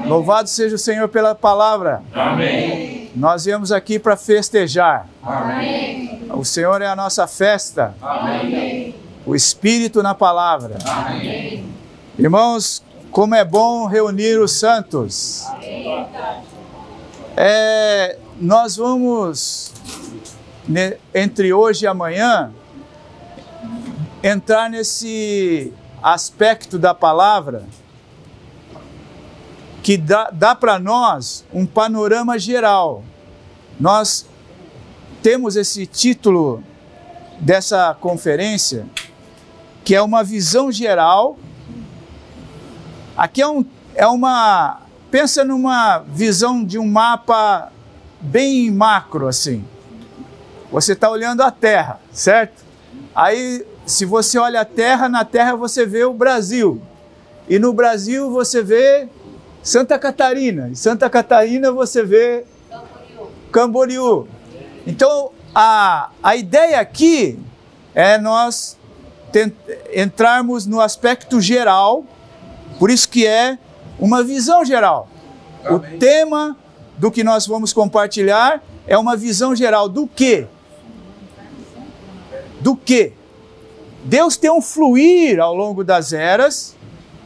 Louvado seja o Senhor pela palavra. Amém. Nós viemos aqui para festejar. Amém. O Senhor é a nossa festa. Amém. O Espírito na palavra. Amém. Irmãos, como é bom reunir os santos. Nós vamos, entre hoje e amanhã, entrar nesse aspecto da palavra que dá para nós um panorama geral. Nós temos esse título dessa conferência, que é uma visão geral. Aqui pensa numa visão de um mapa bem macro, assim. Você está olhando a Terra, certo? Aí, se você olha a Terra, na Terra você vê o Brasil. E no Brasil você vê Santa Catarina. Em Santa Catarina você vê Camboriú. Então, a ideia aqui é nós entrarmos no aspecto geral, por isso que é uma visão geral. Amém. O tema do que nós vamos compartilhar é uma visão geral do quê? Do quê? Deus tem um fluir ao longo das eras,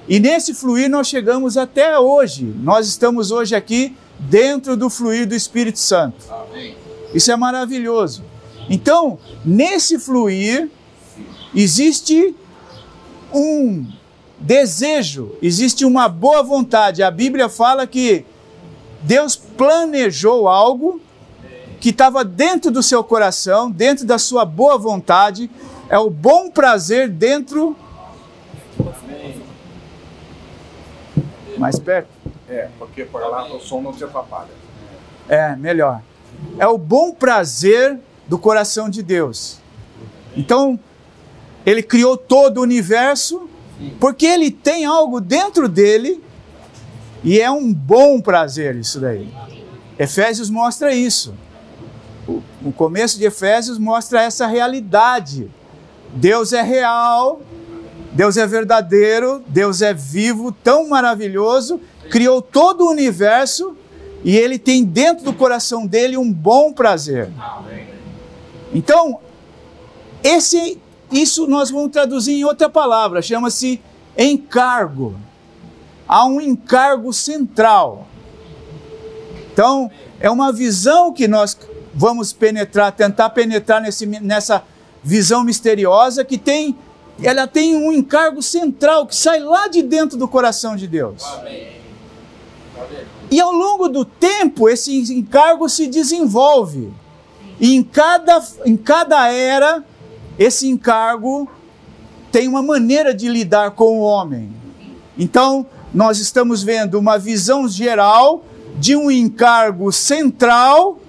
e nesse fluir nós chegamos até hoje. Nós estamos hoje aqui dentro do fluir do Espírito Santo. Amém. Isso é maravilhoso. Então, nesse fluir, existe um desejo, existe uma boa vontade. A Bíblia fala que Deus planejou algo que estava dentro do seu coração, dentro da sua boa vontade. É o bom prazer dentro... Mais perto? Porque por lá o som não te atrapalha. Melhor. É o bom prazer do coração de Deus. Então, Ele criou todo o universo, porque Ele tem algo dentro dele, e é um bom prazer isso daí. Efésios mostra isso. O começo de Efésios mostra essa realidade. Deus é real, Deus é verdadeiro, Deus é vivo, tão maravilhoso, criou todo o universo, e Ele tem dentro do coração dele um bom prazer. Então, isso nós vamos traduzir em outra palavra, chama-se encargo. Há um encargo central. Então, é uma visão que nós vamos tentar penetrar nessa visão misteriosa ela tem um encargo central que sai lá de dentro do coração de Deus. E ao longo do tempo, esse encargo se desenvolve. E em cada era, esse encargo tem uma maneira de lidar com o homem. Então, nós estamos vendo uma visão geral de um encargo central,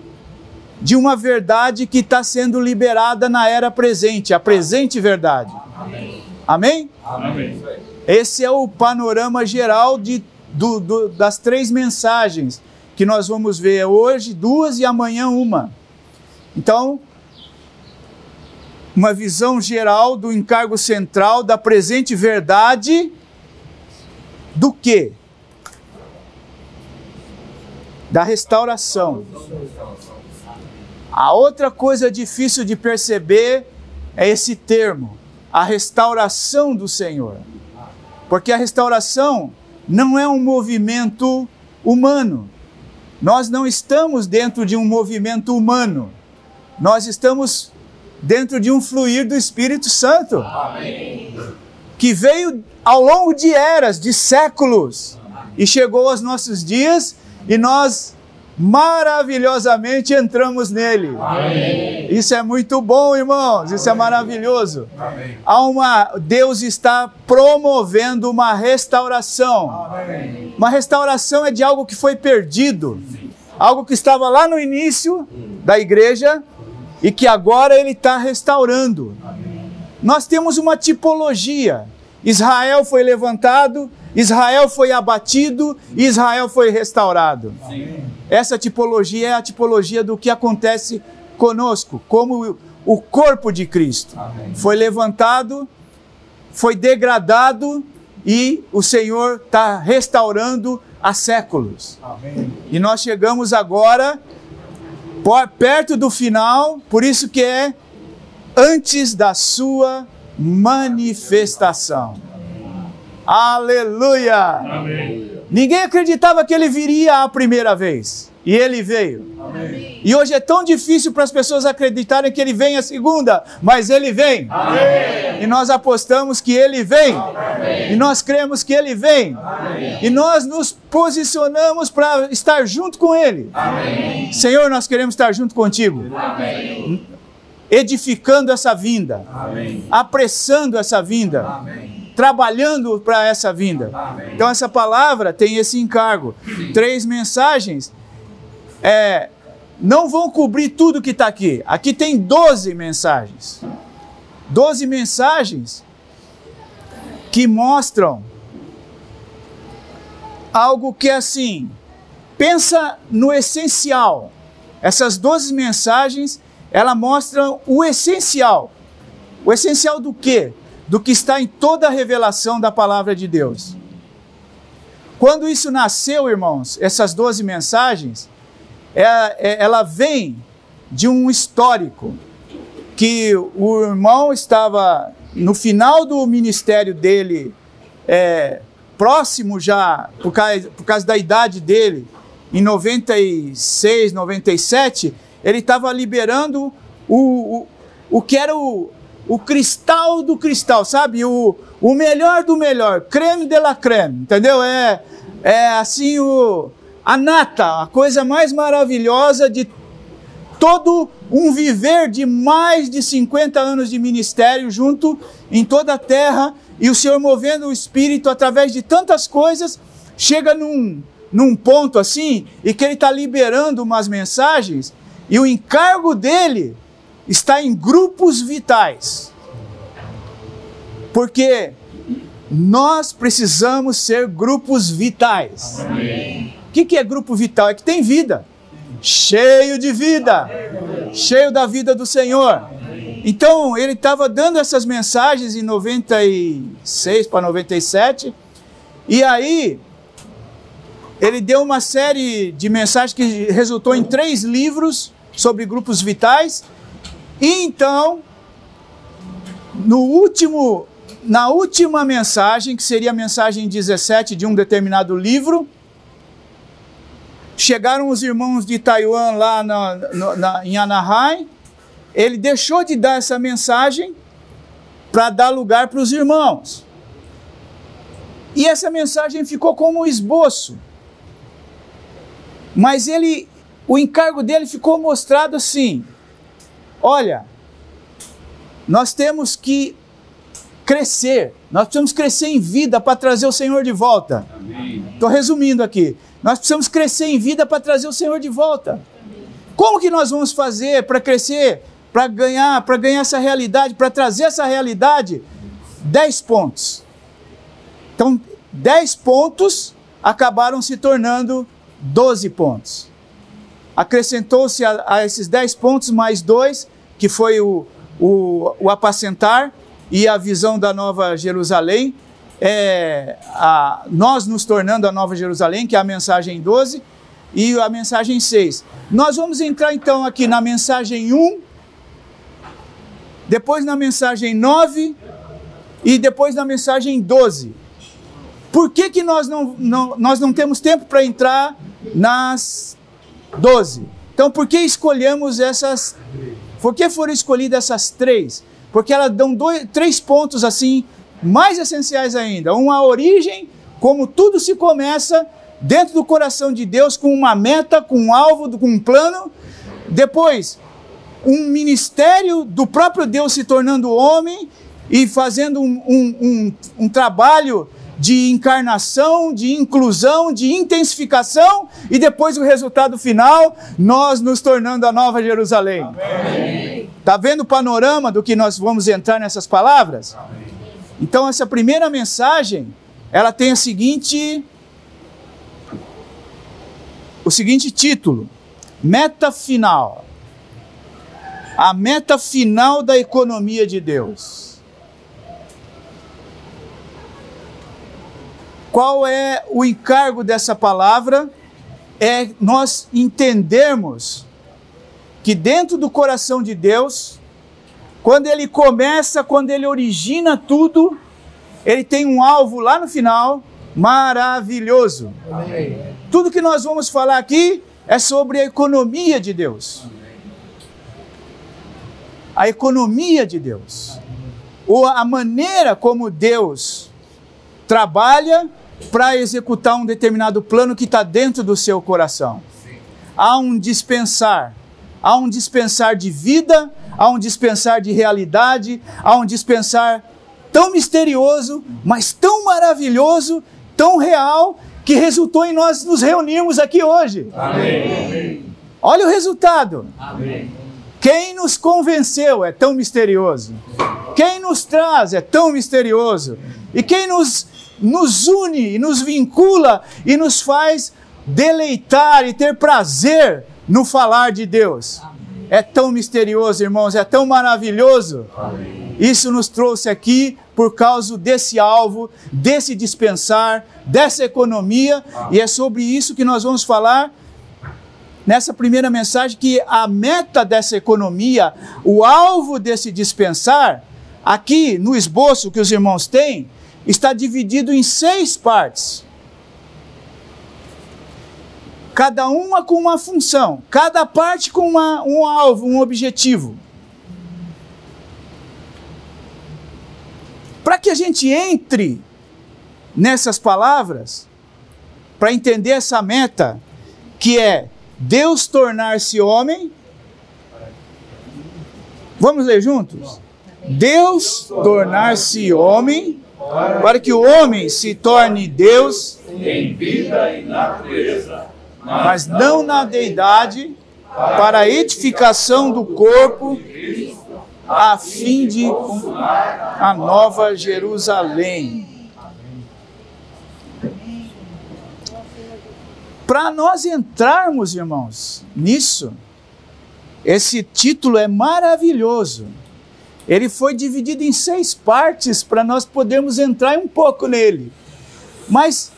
de uma verdade que está sendo liberada na era presente, a presente verdade. Amém? Amém? Amém. Esse é o panorama geral das 3 mensagens que nós vamos ver hoje, 2 e amanhã 1. Então, uma visão geral do encargo central, da presente verdade, do quê? Da restauração. A outra coisa difícil de perceber é esse termo, a restauração do Senhor. Porque a restauração não é um movimento humano. Nós não estamos dentro de um movimento humano. Nós estamos dentro de um fluir do Espírito Santo. Amém. Que veio ao longo de eras, de séculos, e chegou aos nossos dias, e nós maravilhosamente entramos nele. Amém. Isso é muito bom, irmãos. Isso é maravilhoso. Amém. Deus está promovendo uma restauração. Amém. Uma restauração é de algo que foi perdido, algo que estava lá no início da igreja e que agora Ele está restaurando. Amém. Nós temos uma tipologia. Israel foi levantado, Israel foi abatido e Israel foi restaurado. Sim. Essa tipologia é a tipologia do que acontece conosco, como o corpo de Cristo. Amém. Foi levantado, foi degradado e o Senhor está restaurando há séculos. Amém. E nós chegamos agora perto do final, por isso que é antes da sua manifestação. Aleluia! Amém. Ninguém acreditava que ele viria a primeira vez. E ele veio. Amém. E hoje é tão difícil para as pessoas acreditarem que ele vem a segunda, mas ele vem. Amém. E nós apostamos que ele vem. Amém. E nós cremos que ele vem. Amém. E nós nos posicionamos para estar junto com ele. Amém. Senhor, nós queremos estar junto contigo. Amém. Edificando essa vinda. Amém. Apressando essa vinda. Amém. Trabalhando para essa vinda. Amém. Então essa palavra tem esse encargo. 3 mensagens não vão cobrir tudo que está aqui. Aqui tem 12 mensagens. 12 mensagens que mostram algo que é assim, pensa no essencial. Essas 12 mensagens, elas mostram o essencial. O essencial do quê? Do que está em toda a revelação da palavra de Deus. Quando isso nasceu, irmãos, essas 12 mensagens, ela vem de um histórico, que o irmão estava no final do ministério dele, próximo já, por causa da idade dele, em 96, 97, ele estava liberando o que era o cristal do cristal, sabe? O melhor do melhor, creme de la creme, entendeu? Assim a nata, a coisa mais maravilhosa de todo um viver de mais de 50 anos de ministério junto em toda a terra, e o Senhor movendo o Espírito através de tantas coisas, chega num ponto assim, e que ele está liberando umas mensagens, e o encargo dele está em grupos vitais. Porque nós precisamos ser grupos vitais. Amém. O que é grupo vital? É que tem vida. Cheio de vida. Cheio da vida do Senhor. Então, ele estava dando essas mensagens em 96 para 97. E aí, ele deu uma série de mensagens que resultou em 3 livros sobre grupos vitais. E então, na última mensagem, que seria a mensagem 17 de um determinado livro, chegaram os irmãos de Taiwan lá em Anaheim. Ele deixou de dar essa mensagem para dar lugar para os irmãos. E essa mensagem ficou como um esboço. Mas o encargo dele ficou mostrado assim: olha, nós temos que crescer, nós precisamos crescer em vida para trazer o Senhor de volta. Estou resumindo aqui. Nós precisamos crescer em vida para trazer o Senhor de volta. Como que nós vamos fazer para crescer, para ganhar essa realidade, para trazer essa realidade? 10 pontos. Então, 10 pontos acabaram se tornando 12 pontos. Acrescentou-se a esses 10 pontos mais 2, que foi o apacentar e a visão da Nova Jerusalém, nós nos tornando a Nova Jerusalém, que é a mensagem 12, e a mensagem 6. Nós vamos entrar então aqui na mensagem 1, depois na mensagem 9 e depois na mensagem 12. Por que nós não temos tempo para entrar nas 12? Então, por que escolhemos essas? Por que foram escolhidas essas 3? Porque elas dão 3 pontos assim, mais essenciais ainda. A origem, como tudo se começa dentro do coração de Deus, com uma meta, com um alvo, com um plano. Depois, um ministério do próprio Deus se tornando homem e fazendo um trabalho de encarnação, de inclusão, de intensificação, e depois o resultado final, nós nos tornando a Nova Jerusalém. Amém. Está vendo o panorama do que nós vamos entrar nessas palavras? Amém. Então, essa primeira mensagem, ela tem o seguinte título: Meta Final. A meta final da economia de Deus. qual é o encargo dessa palavra? É nós entendermos que dentro do coração de Deus, quando Ele começa, quando Ele origina tudo, Ele tem um alvo lá no final maravilhoso. Amém. Tudo que nós vamos falar aqui é sobre a economia de Deus. A economia de Deus. Ou a maneira como Deus trabalha para executar um determinado plano que está dentro do seu coração. Há um dispensar de vida, há um dispensar de realidade, há um dispensar tão misterioso, mas tão maravilhoso, tão real, que resultou em nós nos reunirmos aqui hoje. Amém. Olha o resultado. Amém. Quem nos convenceu é tão misterioso. Quem nos traz é tão misterioso. E quem nos une e nos vincula e nos faz deleitar e ter prazer no falar de Deus. É tão misterioso, irmãos, é tão maravilhoso. Amém. Isso nos trouxe aqui por causa desse alvo, desse dispensar, dessa economia, e é sobre isso que nós vamos falar nessa primeira mensagem, que a meta dessa economia, o alvo desse dispensar, aqui no esboço que os irmãos têm, está dividido em 6 partes. Cada uma com uma função, cada parte com um alvo, um objetivo. Para que a gente entre nessas palavras, para entender essa meta, que é Deus tornar-se homem. Vamos ler juntos? Deus tornar-se homem, para que o homem se torne Deus Em vida e natureza, mas não na deidade, para a edificação do corpo, a fim de a nova Jerusalém. Para nós entrarmos, irmãos, nisso, esse título é maravilhoso. Ele foi dividido em 6 partes para nós podermos entrar um pouco nele. Mas,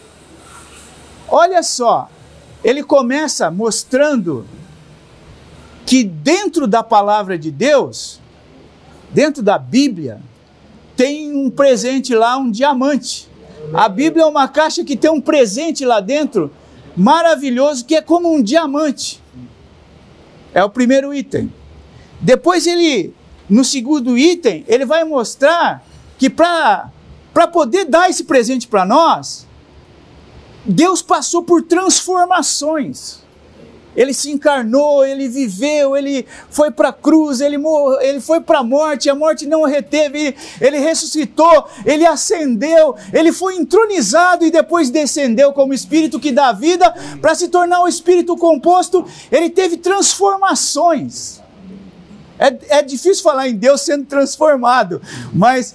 olha só, ele começa mostrando que dentro da palavra de Deus, dentro da Bíblia, tem um presente lá, um diamante. A Bíblia é uma caixa que tem um presente lá dentro, maravilhoso, que é como um diamante. É o primeiro item. Depois ele, no segundo item, ele vai mostrar que para poder dar esse presente para nós, Deus passou por transformações. Ele se encarnou, ele viveu, ele foi para a cruz, ele foi para a morte não o reteve, ele ressuscitou, ele ascendeu, ele foi entronizado e depois descendeu como Espírito que dá vida, para se tornar o Espírito composto. Ele teve transformações. É difícil falar em Deus sendo transformado, mas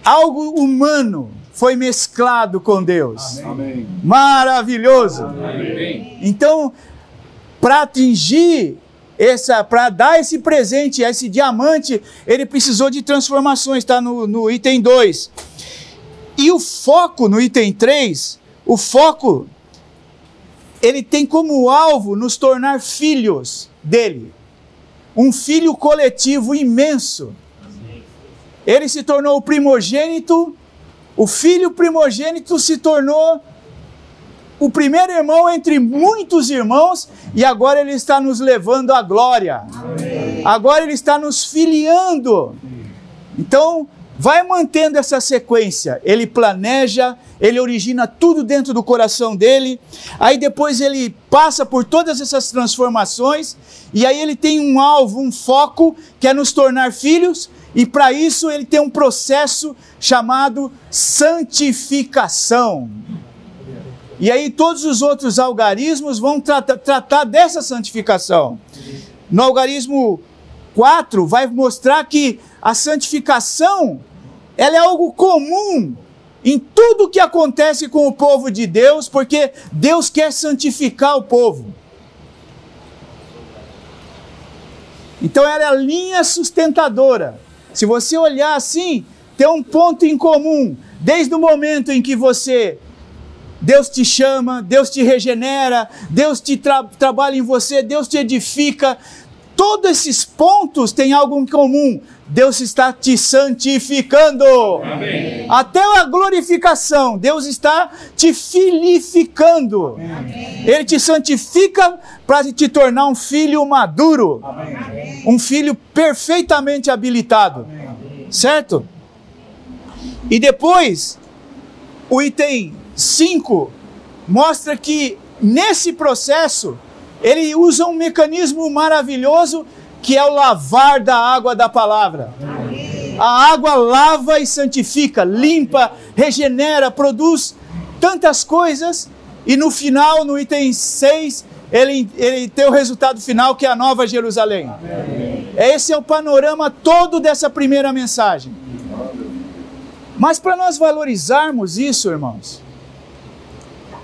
algo humano foi mesclado com Deus. Amém. Maravilhoso. Amém. Então, para atingir para dar esse presente, esse diamante, ele precisou de transformações, está no item 2. E o foco, no item 3, o foco, ele tem como alvo nos tornar filhos dele. Um filho coletivo imenso. Ele se tornou o primogênito, o filho primogênito se tornou o primeiro irmão entre muitos irmãos, e agora ele está nos levando à glória. Amém. Agora ele está nos filiando. Então, vai mantendo essa sequência. Ele planeja, ele origina tudo dentro do coração dele, aí depois ele passa por todas essas transformações, e aí ele tem um alvo, um foco, que é nos tornar filhos, e para isso ele tem um processo chamado santificação. E aí todos os outros algarismos vão tratar dessa santificação. No algarismo 4 vai mostrar que a santificação, ela é algo comum em tudo que acontece com o povo de Deus, porque Deus quer santificar o povo. Então ela é a linha sustentadora. Se você olhar assim, tem um ponto em comum. Desde o momento em que Deus te chama, Deus te regenera, Deus te trabalha em você, Deus te edifica. Todos esses pontos têm algo em comum. Deus está te santificando. Amém. Até a glorificação, Deus está te filificando. Amém. Ele te santifica para te tornar um filho maduro. Amém. Um filho perfeitamente habilitado. Amém. Certo? E depois, o item 5 mostra que nesse processo, ele usa um mecanismo maravilhoso que é o lavar da água da palavra. A água lava e santifica, limpa, regenera, produz tantas coisas. E no final, no item 6, ele tem o resultado final, que é a Nova Jerusalém. Esse é o panorama todo dessa primeira mensagem. Mas para nós valorizarmos isso, irmãos,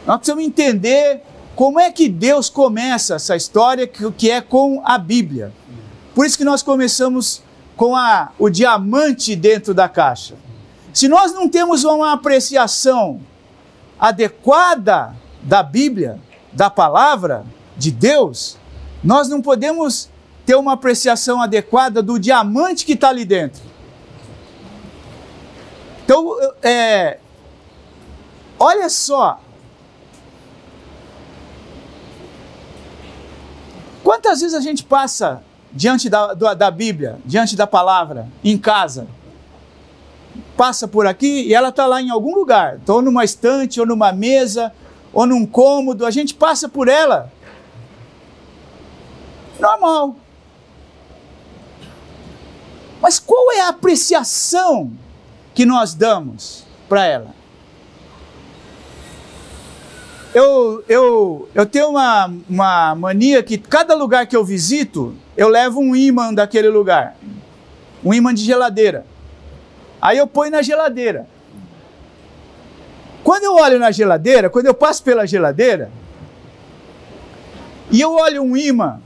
nós precisamos entender como é que Deus começa essa história, que é com a Bíblia. Por isso que nós começamos com o diamante dentro da caixa. Se nós não temos uma apreciação adequada da Bíblia, da palavra de Deus, nós não podemos ter uma apreciação adequada do diamante que está ali dentro. Então, olha só. Quantas vezes a gente passa diante da Bíblia, diante da palavra, em casa? Passa por aqui e ela está lá em algum lugar, ou numa estante, ou numa mesa, ou num cômodo, a gente passa por ela. Normal. Mas qual é a apreciação que nós damos para ela? Eu tenho uma mania que cada lugar que eu visito, eu levo um ímã daquele lugar. Um ímã de geladeira. Aí eu ponho na geladeira. Quando eu olho na geladeira, quando eu passo pela geladeira, e eu olho um ímã,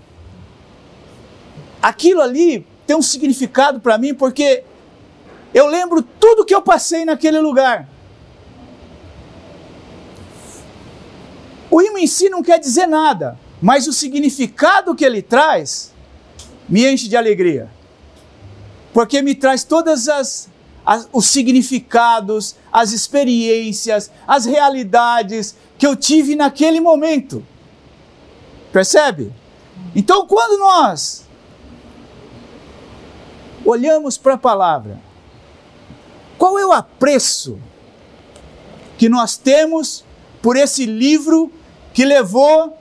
aquilo ali tem um significado para mim, porque eu lembro tudo que eu passei naquele lugar. O ímã em si não quer dizer nada, mas o significado que ele traz me enche de alegria. Porque me traz todas os significados, as experiências, as realidades que eu tive naquele momento. Percebe? Então, quando nós olhamos para a palavra, qual é o apreço que nós temos por esse livro que levou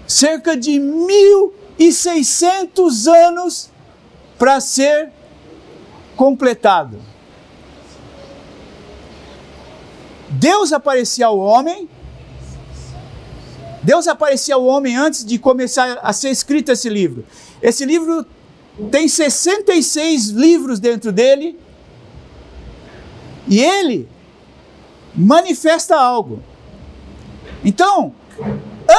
cerca de 1.600 anos para ser completado? Deus aparecia ao homem. Deus aparecia ao homem antes de começar a ser escrito esse livro. Esse livro tem 66 livros dentro dele. E ele manifesta algo. Então,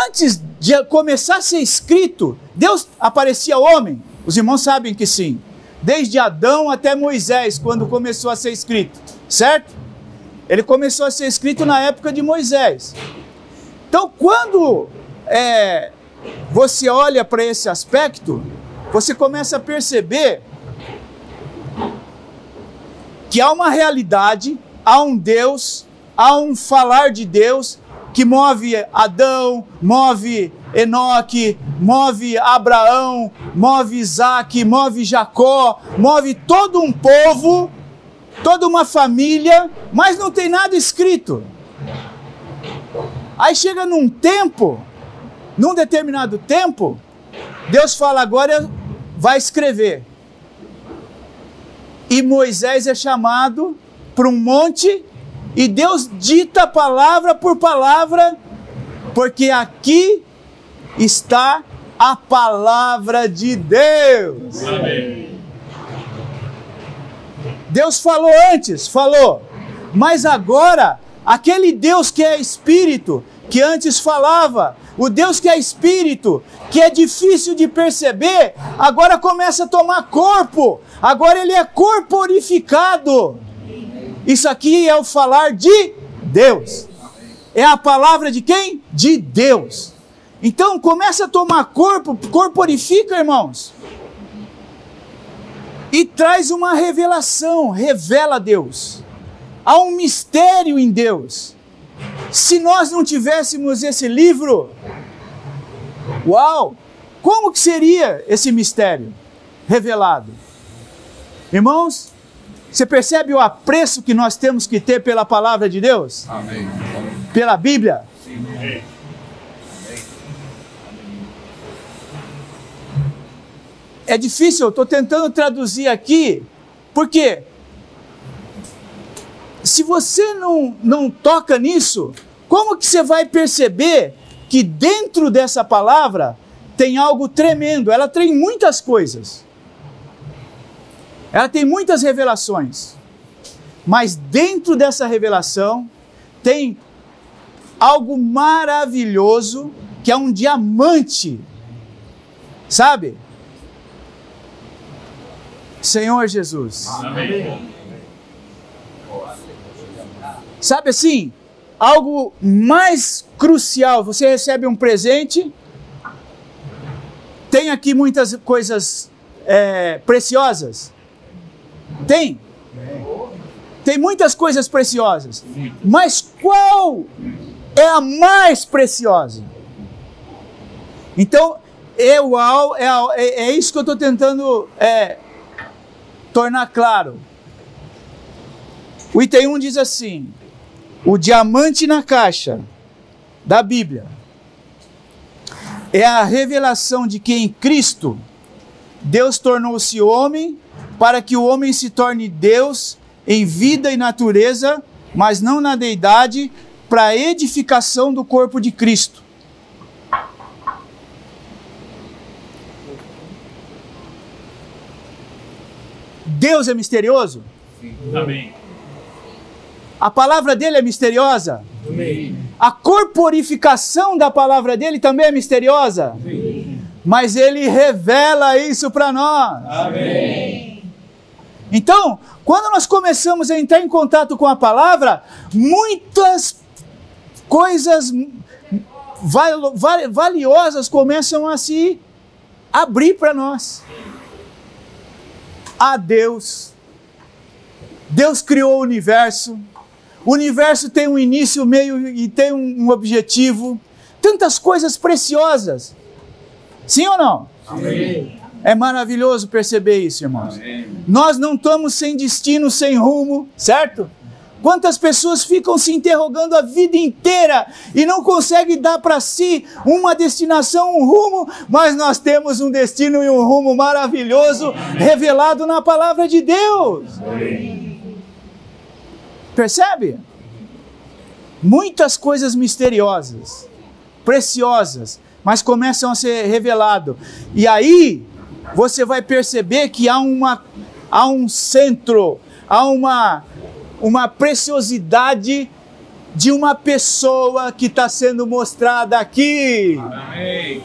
antes de começar a ser escrito, Deus aparecia ao homem. Os irmãos sabem que sim. Desde Adão até Moisés, quando começou a ser escrito. Certo? Ele começou a ser escrito na época de Moisés. Então, quando você olha para esse aspecto, você começa a perceber que há uma realidade, há um Deus, há um falar de Deus que move Adão, move Enoque, move Abraão, move Isaac, move Jacó, move todo um povo, toda uma família, mas não tem nada escrito. Aí chega num determinado tempo, Deus fala, agora vai escrever. E Moisés é chamado para um monte e Deus dita palavra por palavra, porque aqui está a palavra de Deus. Amém. Deus falou antes, mas agora, aquele Deus que é Espírito, que antes falava, o Deus que é Espírito, que é difícil de perceber, agora começa a tomar corpo, agora ele é corporificado. Isso aqui é o falar de Deus. É a palavra de quem? De Deus. Então começa a tomar corpo, corporifica, irmãos. E traz uma revelação, revela Deus. Há um mistério em Deus. Se nós não tivéssemos esse livro, uau! Como que seria esse mistério revelado? Irmãos, você percebe o apreço que nós temos que ter pela palavra de Deus? Amém. Pela Bíblia? Sim. É difícil, eu estou tentando traduzir aqui, porque se você não toca nisso, como que você vai perceber que dentro dessa palavra tem algo tremendo? Ela tem muitas coisas. Ela tem muitas revelações. Mas dentro dessa revelação tem algo maravilhoso, que é um diamante. Sabe? Senhor Jesus. Amém. Sabe assim, algo mais crucial, você recebe um presente, tem aqui muitas coisas preciosas? Tem muitas coisas preciosas, mas qual é a mais preciosa? Então, é isso que eu estou tentando tornar claro. O item 1 diz assim: o diamante na caixa da Bíblia é a revelação de que em Cristo Deus tornou-se homem para que o homem se torne Deus em vida e natureza, mas não na deidade, para a edificação do corpo de Cristo. Deus é misterioso? Amém. A palavra dele é misteriosa? Amém. A corporificação da palavra dele também é misteriosa? Amém. Mas ele revela isso para nós. Amém. Então, quando nós começamos a entrar em contato com a palavra, muitas coisas valiosas começam a se abrir para nós. Há Deus. Deus criou o universo. O universo tem um início, meio e tem um objetivo. Tantas coisas preciosas. Sim ou não? Amém. É maravilhoso perceber isso, irmãos. Amém. Nós não estamos sem destino, sem rumo, certo? Quantas pessoas ficam se interrogando a vida inteira e não conseguem dar para si uma destinação, um rumo, mas nós temos um destino e um rumo maravilhoso revelado na palavra de Deus. Amém. Percebe? Muitas coisas misteriosas, preciosas, mas começam a ser revelado. E aí você vai perceber que há um centro, há uma preciosidade de uma pessoa que está sendo mostrada aqui. Amém.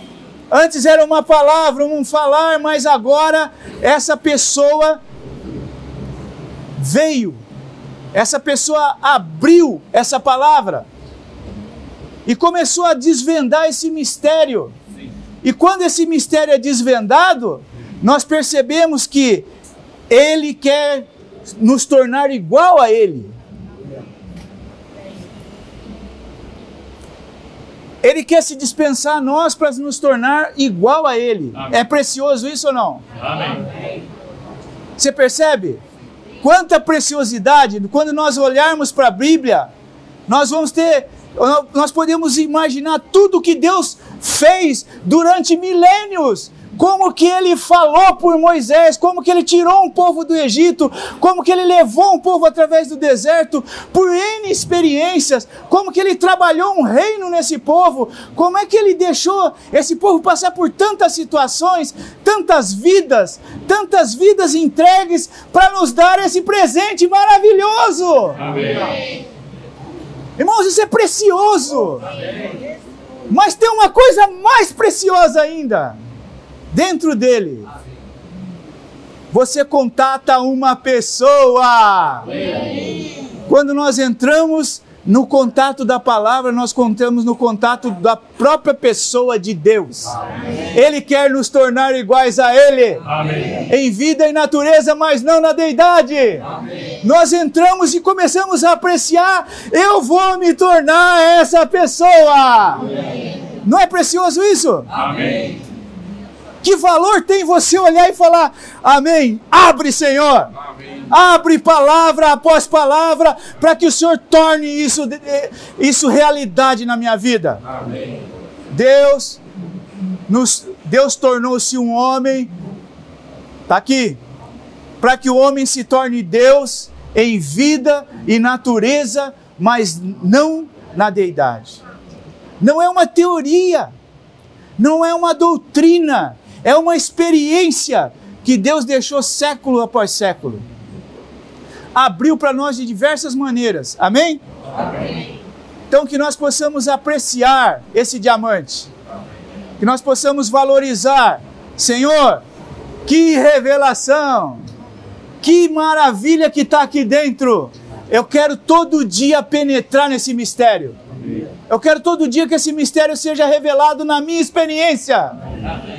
Antes era uma palavra, um falar, mas agora essa pessoa veio. Essa pessoa abriu essa palavra e começou a desvendar esse mistério. Sim. E quando esse mistério é desvendado, nós percebemos que Ele quer nos tornar igual a Ele. Ele quer se dispensar a nós para nos tornar igual a Ele. Amém. É precioso isso ou não? Amém. Você percebe? Quanta preciosidade! Quando nós olharmos para a Bíblia, nós podemos imaginar tudo que Deus fez durante milênios. Como que Ele falou por Moisés, como que Ele tirou um povo do Egito, como que Ele levou um povo através do deserto, por N experiências, como que Ele trabalhou um reino nesse povo, como é que Ele deixou esse povo passar por tantas situações, tantas vidas entregues para nos dar esse presente maravilhoso. Amém. Irmãos, isso é precioso. Amém. Mas tem uma coisa mais preciosa ainda. Dentro dele, você contata uma pessoa. Quando nós entramos no contato da palavra, nós contamos no contato da própria pessoa de Deus. Amém. Ele quer nos tornar iguais a Ele. Amém. Em vida e natureza, mas não na deidade. Amém. Nós entramos e começamos a apreciar, eu vou me tornar essa pessoa. Amém. Não é precioso isso? Amém. Que valor tem você olhar e falar, amém, abre, Senhor. Amém. Abre palavra após palavra, para que o Senhor torne isso realidade na minha vida. Amém. Deus tornou-se um homem, está aqui, para que o homem se torne Deus em vida e natureza, mas não na deidade. Não é uma teoria, não é uma doutrina, é uma experiência que Deus deixou século após século. Abriu para nós de diversas maneiras. Amém? Amém. Então que nós possamos apreciar esse diamante. Que nós possamos valorizar. Senhor, que revelação! Que maravilha que está aqui dentro! Eu quero todo dia penetrar nesse mistério. Eu quero todo dia que esse mistério seja revelado na minha experiência.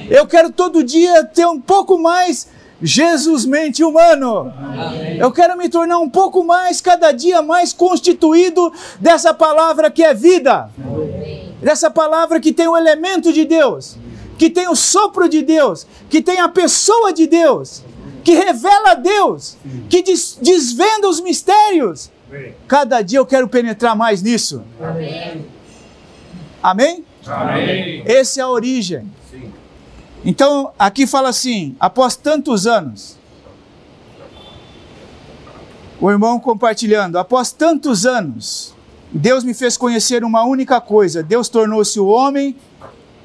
Eu quero todo dia ter um pouco mais Jesusmente humano. Amém. Eu quero me tornar um pouco mais, cada dia mais constituído dessa palavra que é vida. Amém. Dessa palavra que tem o elemento de Deus, que tem o sopro de Deus, que tem a pessoa de Deus, que revela Deus, que desvenda os mistérios. Cada dia eu quero penetrar mais nisso. Amém? Amém? Amém. Essa é a origem. Sim. Então, aqui fala assim, após tantos anos, o irmão compartilhando, após tantos anos, Deus me fez conhecer uma única coisa, Deus tornou-se o homem,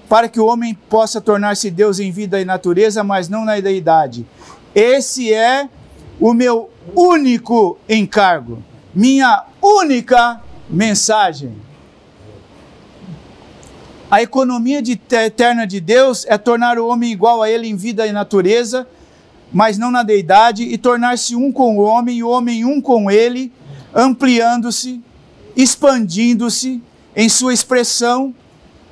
para que o homem possa tornar-se Deus em vida e natureza, mas não na deidade. Esse é o meu único encargo, minha única mensagem. A economia eterna de Deus é tornar o homem igual a Ele em vida e natureza, mas não na deidade, e tornar-se um com o homem, e o homem um com Ele, ampliando-se, expandindo-se em sua expressão,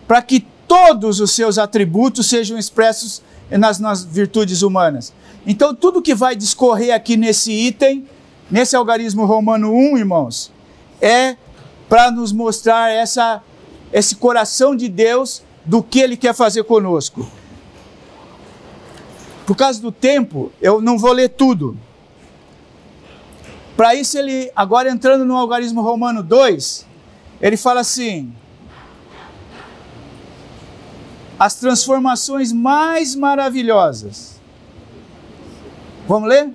para que todos os seus atributos sejam expressos nas virtudes humanas. Então, tudo que vai discorrer aqui nesse item, nesse algarismo romano 1, irmãos, é para nos mostrar esse coração de Deus, do que Ele quer fazer conosco. Por causa do tempo, eu não vou ler tudo. Para isso, ele, agora entrando no algarismo romano 2, ele fala assim, as transformações mais maravilhosas. Vamos ler?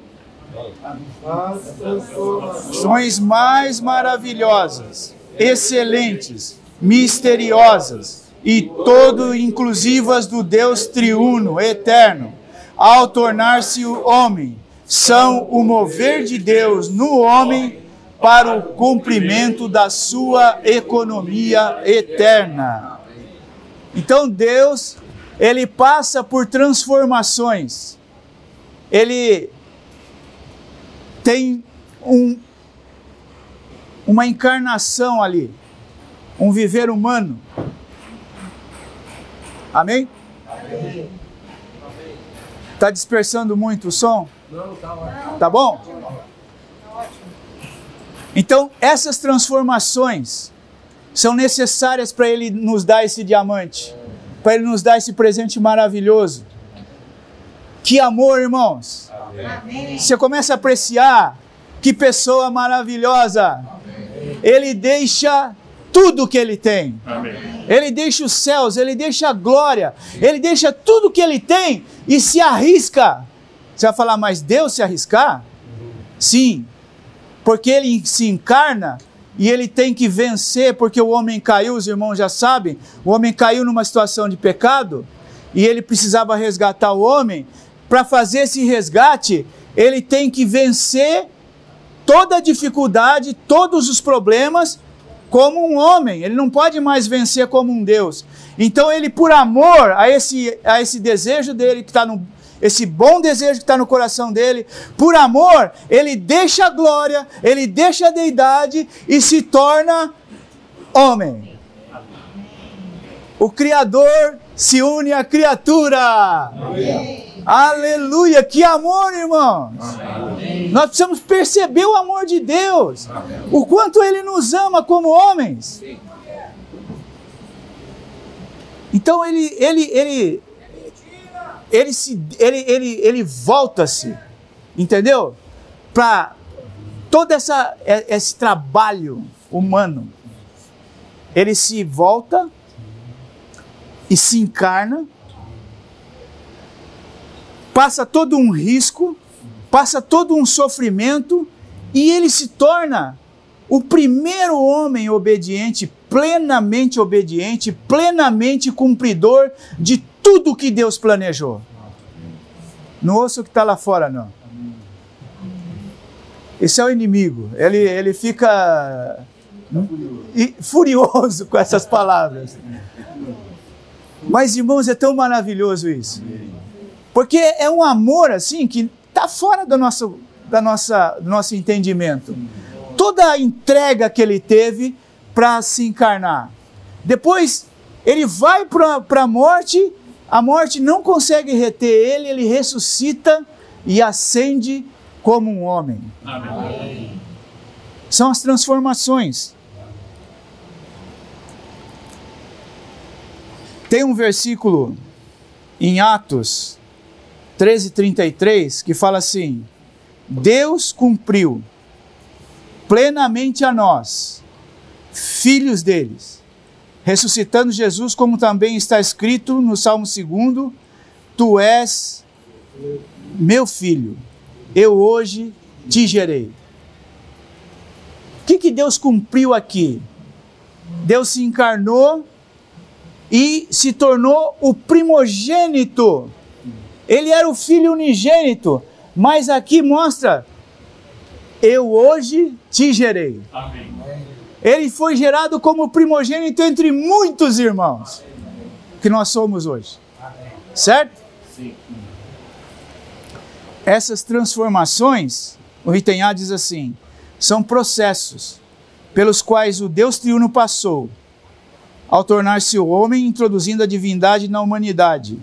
As transformações mais maravilhosas, excelentes, misteriosas e todo inclusivas do Deus triuno, eterno, ao tornar-se o homem, são o mover de Deus no homem para o cumprimento da sua economia eterna. Então Deus, Ele passa por transformações. Ele tem uma encarnação ali, um viver humano. Amém? Amém. Está dispersando muito o som? Não, está ótimo. Tá bom? Então, essas transformações são necessárias para Ele nos dar esse diamante, para Ele nos dar esse presente maravilhoso. Que amor, irmãos! Amém. Você começa a apreciar, que pessoa maravilhosa! Amém. Ele deixa tudo que Ele tem. Amém. Ele deixa os céus, Ele deixa a glória, Ele deixa tudo que Ele tem e se arrisca. Você vai falar, mas Deus se arriscar? Sim, porque Ele se encarna e Ele tem que vencer, porque o homem caiu, os irmãos já sabem, o homem caiu numa situação de pecado e Ele precisava resgatar o homem. Para fazer esse resgate, Ele tem que vencer toda a dificuldade, todos os problemas, como um homem. Ele não pode mais vencer como um Deus. Então Ele, por amor a esse desejo dele que está esse bom desejo que está no coração dele. Por amor, ele deixa a glória, ele deixa a deidade e se torna homem. O Criador se une à criatura. Amém. Aleluia! Que amor, irmãos! Amém. Nós precisamos perceber o amor de Deus. Amém. O quanto Ele nos ama como homens. Então Ele volta-se, entendeu? Para todo esse trabalho humano. Ele se volta e se encarna, passa todo um risco, passa todo um sofrimento, e ele se torna o primeiro homem obediente, plenamente cumpridor de tudo que Deus planejou. Não ouça o que está lá fora, não. Esse é o inimigo. Ele fica furioso com essas palavras. Mas, irmãos, é tão maravilhoso isso. Porque é um amor assim que está fora do nosso entendimento. Toda a entrega que ele teve para se encarnar. Depois ele vai para a morte não consegue reter ele ressuscita e ascende como um homem. Amém. São as transformações. Tem um versículo em Atos 13:33 que fala assim: Deus cumpriu plenamente a nós, filhos deles, ressuscitando Jesus, como também está escrito no Salmo 2: Tu és meu filho, eu hoje te gerei. O que Deus cumpriu aqui? Deus se encarnou e se tornou o primogênito. Ele era o filho unigênito, mas aqui mostra: eu hoje te gerei. Amém. Ele foi gerado como primogênito entre muitos irmãos que nós somos hoje. Amém. Certo? Sim. Essas transformações, o item A diz assim, são processos pelos quais o Deus triuno passou ao tornar-se o homem, introduzindo a divindade na humanidade.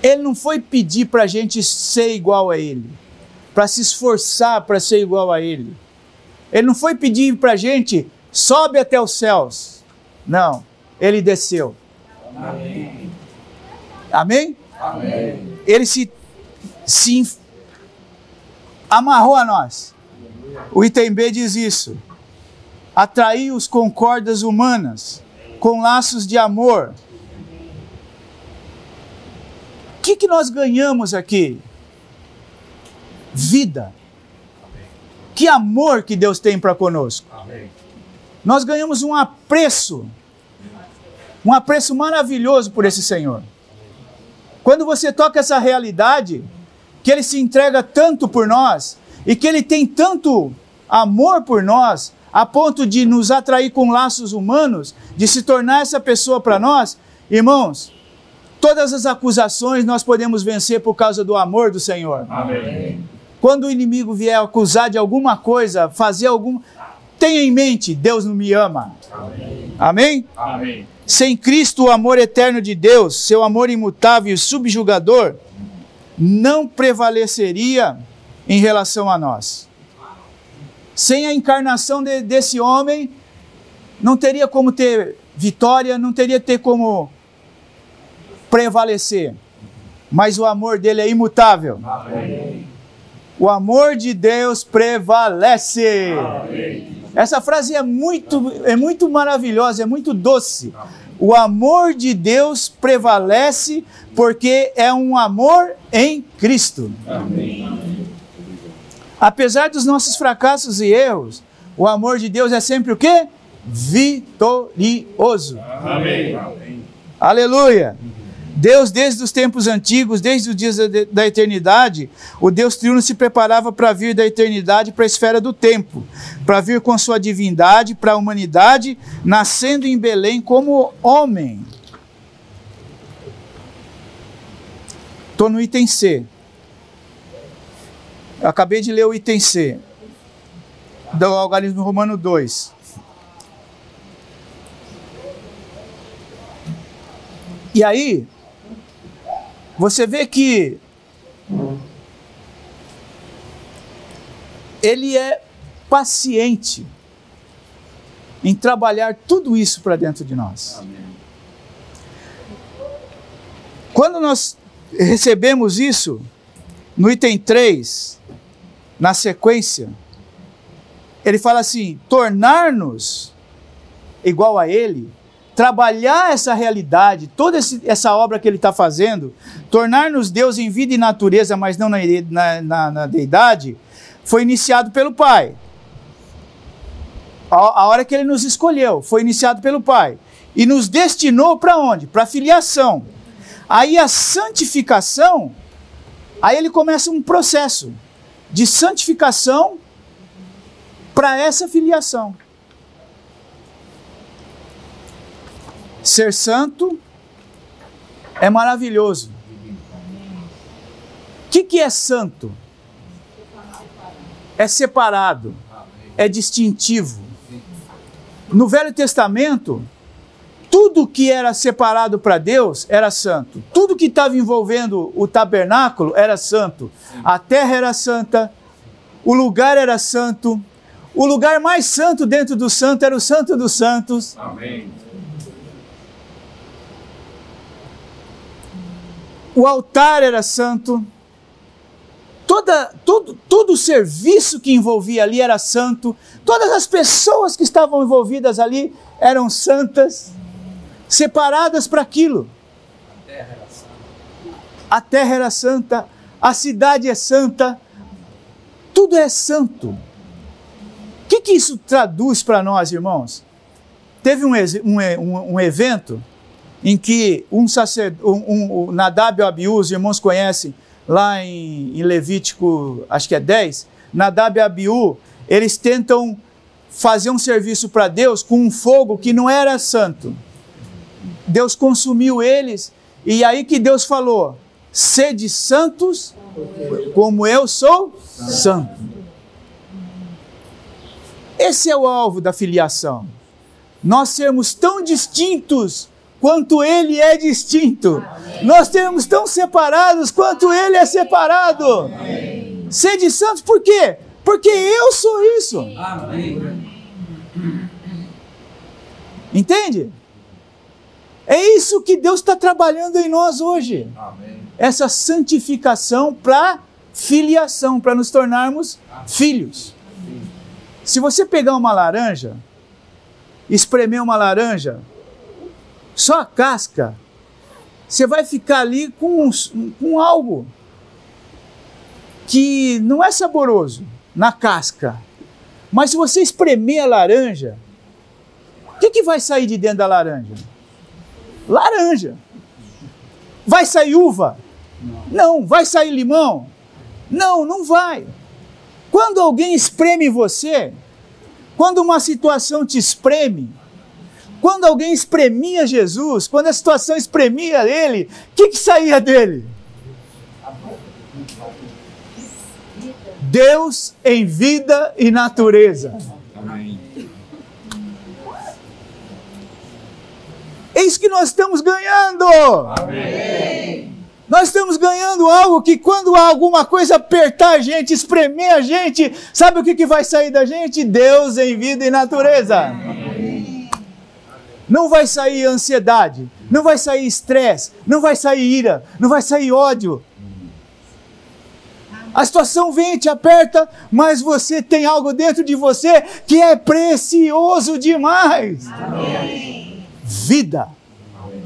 Ele não foi pedir para a gente ser igual a Ele, para se esforçar para ser igual a Ele. Ele não foi pedir para a gente, sobe até os céus. Não, Ele desceu. Amém? Amém? Amém. Ele se amarrou a nós. O item B diz isso. Atraiu-os com cordas humanas, com laços de amor. O que nós ganhamos aqui? Vida. Que amor que Deus tem para conosco. Amém. Nós ganhamos um apreço maravilhoso por esse Senhor. Quando você toca essa realidade, que Ele se entrega tanto por nós, e que Ele tem tanto amor por nós, a ponto de nos atrair com laços humanos, de se tornar essa pessoa para nós, irmãos, todas as acusações nós podemos vencer por causa do amor do Senhor. Amém. Quando o inimigo vier acusar de alguma coisa, fazer algum... tenha em mente, Deus não me ama. Amém? Amém? Amém. Sem Cristo, o amor eterno de Deus, seu amor imutável e subjugador, não prevaleceria em relação a nós. Sem a encarnação desse homem, não teria como ter vitória, não teria como prevalecer. Mas o amor dele é imutável. Amém. O amor de Deus prevalece. Amém. Essa frase é muito maravilhosa, é muito doce. O amor de Deus prevalece porque é um amor em Cristo. Amém. Apesar dos nossos fracassos e erros, o amor de Deus é sempre o quê? Vitorioso. Amém. Aleluia. Deus, desde os tempos antigos, desde os dias da eternidade, o Deus triuno se preparava para vir da eternidade para a esfera do tempo, para vir com sua divindade para a humanidade, nascendo em Belém como homem. Estou no item C. Eu acabei de ler o item C do algarismo romano 2. E aí, você vê que ele é paciente em trabalhar tudo isso para dentro de nós. Amém. Quando nós recebemos isso, no item 3, na sequência, ele fala assim, tornar-nos igual a ele, trabalhar essa realidade, toda essa obra que ele está fazendo, tornar-nos Deus em vida e natureza, mas não na deidade, foi iniciado pelo Pai. A hora que ele nos escolheu, foi iniciado pelo Pai. E nos destinou para onde? Para a filiação. Aí a santificação, aí ele começa um processo de santificação para essa filiação. Ser santo é maravilhoso. O que é santo? É separado, é distintivo. No Velho Testamento, tudo que era separado para Deus era santo. Tudo que estava envolvendo o tabernáculo era santo. A terra era santa, o lugar era santo. O lugar mais santo dentro do santo era o Santo dos Santos. Amém. O altar era santo. Todo o serviço que envolvia ali era santo. Todas as pessoas que estavam envolvidas ali eram santas, separadas para aquilo. A terra era santa, a cidade é santa, tudo é santo. O que isso traduz para nós, irmãos? Teve um evento em que o Nadab e o Abiú, os irmãos conhecem, lá em Levítico, acho que é 10, Nadab e Abiú, eles tentam fazer um serviço para Deus com um fogo que não era santo. Deus consumiu eles, e aí que Deus falou, sede santos, como eu sou santo. Esse é o alvo da filiação. Nós sermos tão distintos quanto ele é distinto. Amém. Nós sermos tão separados quanto ele é separado. Amém. Sede santos, por quê? Porque eu sou isso. Amém. Entende? É isso que Deus está trabalhando em nós hoje. Amém. Essa santificação para filiação, para nos tornarmos filhos. Amém. Se você pegar uma laranja, espremer uma laranja, só a casca, você vai ficar ali com algo que não é saboroso na casca. Mas se você espremer a laranja, o que vai sair de dentro da laranja? Laranja. Vai sair uva? Não. Vai sair limão? Não vai. Quando alguém espreme você, quando uma situação te espreme, quando alguém espremia Jesus, quando a situação espremia ele, o que saía dele? Deus em vida e natureza. Amém. É isso que nós estamos ganhando. Amém. Nós estamos ganhando algo que quando alguma coisa apertar a gente, espremer a gente, sabe o que vai sair da gente? Deus em vida e natureza. Amém. Não vai sair ansiedade, não vai sair estresse, não vai sair ira, não vai sair ódio. A situação vem, te aperta, mas você tem algo dentro de você que é precioso demais. Amém. Vida. Amém.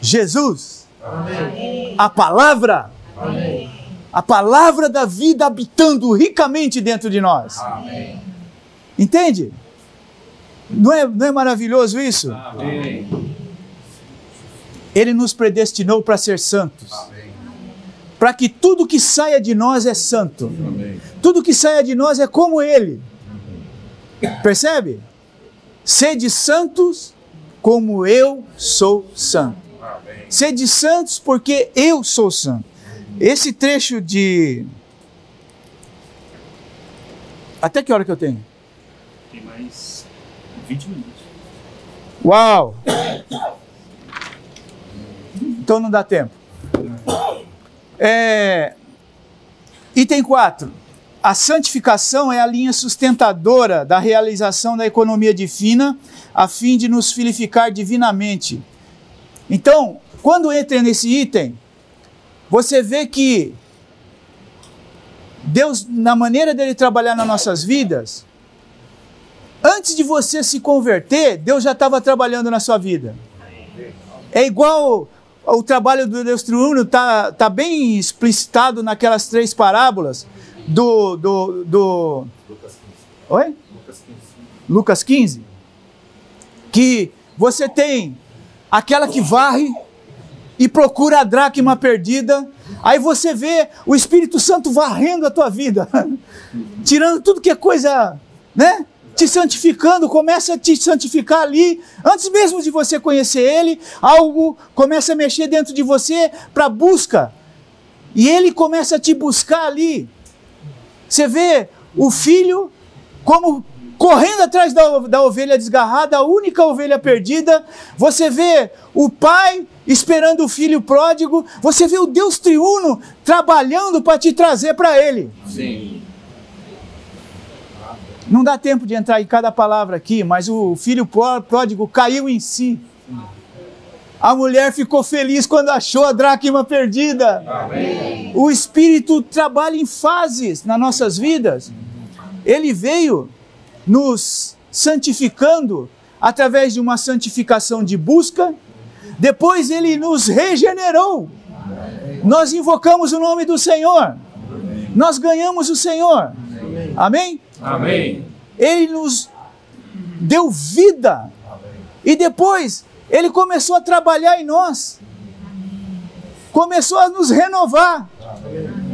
Jesus. Amém. A palavra. Amém. A palavra da vida habitando ricamente dentro de nós. Amém. Entende? Não é maravilhoso isso? Amém. Ele nos predestinou para ser santos. Para que tudo que saia de nós é santo. Amém. Tudo que saia de nós é como Ele. Amém. Percebe? Sede santos como eu sou santo. Amém. Sede santos, porque eu sou santo. Esse trecho de... Até que hora que eu tenho? Tem mais 20 minutos. Uau! Então não dá tempo. Item 4. A santificação é a linha sustentadora da realização da economia divina, a fim de nos filificar divinamente. Então, quando entra nesse item, você vê que Deus, na maneira dele trabalhar nas nossas vidas, antes de você se converter, Deus já estava trabalhando na sua vida. É igual o trabalho do Deus Triuno, está bem explicitado naquelas 3 parábolas do Oi? Lucas 15. Que você tem aquela que varre e procura a dracma perdida. Aí você vê o Espírito Santo varrendo a tua vida, tirando tudo que é coisa, né? Te santificando, começa a te santificar ali, antes mesmo de você conhecer Ele, algo começa a mexer dentro de você para busca, e Ele começa a te buscar ali. Você vê o filho como correndo atrás da ovelha desgarrada, a única ovelha perdida. Você vê o pai esperando o filho pródigo. Você vê o Deus Triuno trabalhando para te trazer para Ele. Sim. Não dá tempo de entrar em cada palavra aqui, mas o filho pródigo caiu em si. A mulher ficou feliz quando achou a dracma perdida. Amém. O Espírito trabalha em fases nas nossas vidas. Ele veio nos santificando através de uma santificação de busca. Depois Ele nos regenerou. Nós invocamos o nome do Senhor. Nós ganhamos o Senhor. Amém? Amém. Ele nos deu vida. E depois Ele começou a trabalhar em nós. Começou a nos renovar.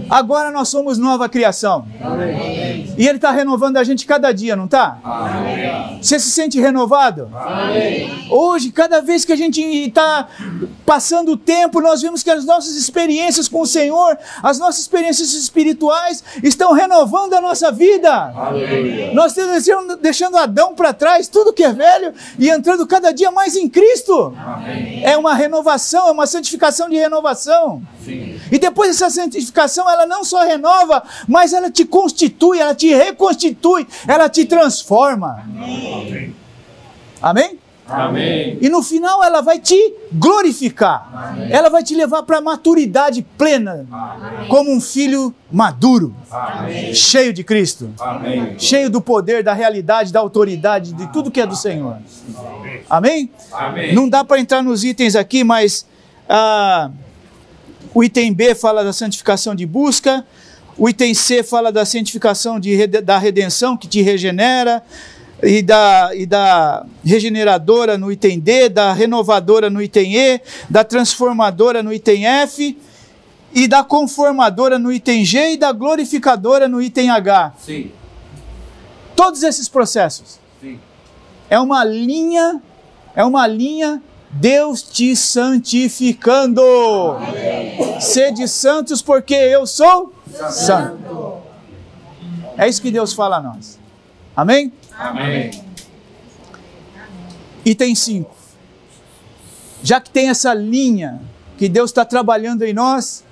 Agora nós somos nova criação. Amém. E Ele está renovando a gente cada dia, não está? Amém. Você se sente renovado? Amém. Hoje, cada vez que a gente está passando o tempo, nós vemos que as nossas experiências com o Senhor, as nossas experiências espirituais estão renovando a nossa vida. Aleluia. Nós estamos deixando Adão para trás, tudo que é velho, e entrando cada dia mais em Cristo. Amém. É uma renovação, é uma santificação de renovação. Sim. E depois dessa santificação, ela não só renova, mas ela te constitui, ela te reconstitui, ela te transforma. Amém. Amém? Amém. E no final ela vai te glorificar. Amém. Ela vai te levar para a maturidade plena, Amém. como um filho maduro, Amém. cheio de Cristo, Amém. cheio do poder, da realidade, da autoridade, de tudo que é do Senhor. Amém? Amém. Não dá para entrar nos itens aqui, mas o item B fala da santificação de busca, o item C fala da santificação da redenção, que te regenera, e da regeneradora no item D, da renovadora no item E, da transformadora no item F, e da conformadora no item G, e da glorificadora no item H. Sim. Todos esses processos. Sim. É uma linha, Deus te santificando. Amém. Sede santos porque eu sou santo. É isso que Deus fala a nós. Amém? Amém. Item 5. Já que tem essa linha que Deus está trabalhando em nós,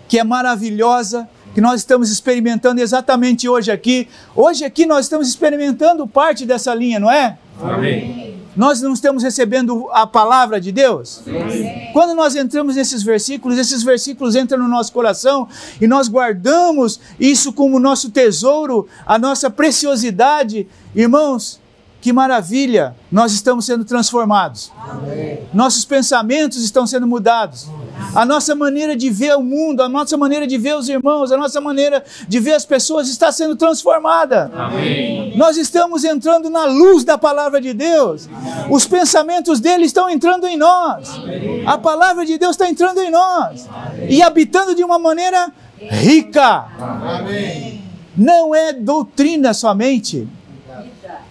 que é maravilhosa, que nós estamos experimentando exatamente hoje aqui. Hoje aqui nós estamos experimentando parte dessa linha, não é? Amém. Nós não estamos recebendo a palavra de Deus? Sim. Quando nós entramos nesses versículos entram no nosso coração e nós guardamos isso como nosso tesouro, a nossa preciosidade. Irmãos, que maravilha! Nós estamos sendo transformados. Amém. Nossos pensamentos estão sendo mudados. A nossa maneira de ver o mundo, a nossa maneira de ver os irmãos, a nossa maneira de ver as pessoas está sendo transformada. Amém. Nós estamos entrando na luz da palavra de Deus. Os pensamentos dele estão entrando em nós. A palavra de Deus está entrando em nós. E habitando de uma maneira rica. Amém. Não é doutrina somente.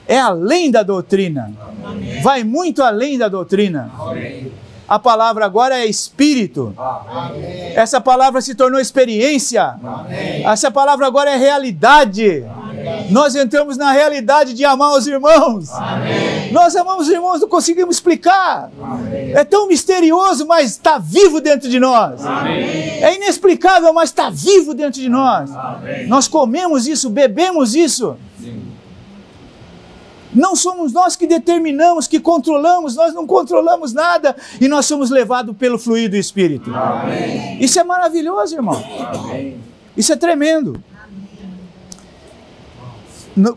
É além da doutrina. Vai muito além da doutrina. Amém. A palavra agora é espírito. Amém. Essa palavra se tornou experiência. Amém. Essa palavra agora é realidade. Amém. Nós entramos na realidade de amar os irmãos. Amém. Nós amamos os irmãos, não conseguimos explicar. Amém. É tão misterioso, mas está vivo dentro de nós. Amém. É inexplicável, mas está vivo dentro de nós. Amém. Nós comemos isso, bebemos isso. Sim. Não somos nós que determinamos, que controlamos, nós não controlamos nada e nós somos levados pelo fluir do Espírito. Amém. Isso é maravilhoso, irmão. Amém. Isso é tremendo.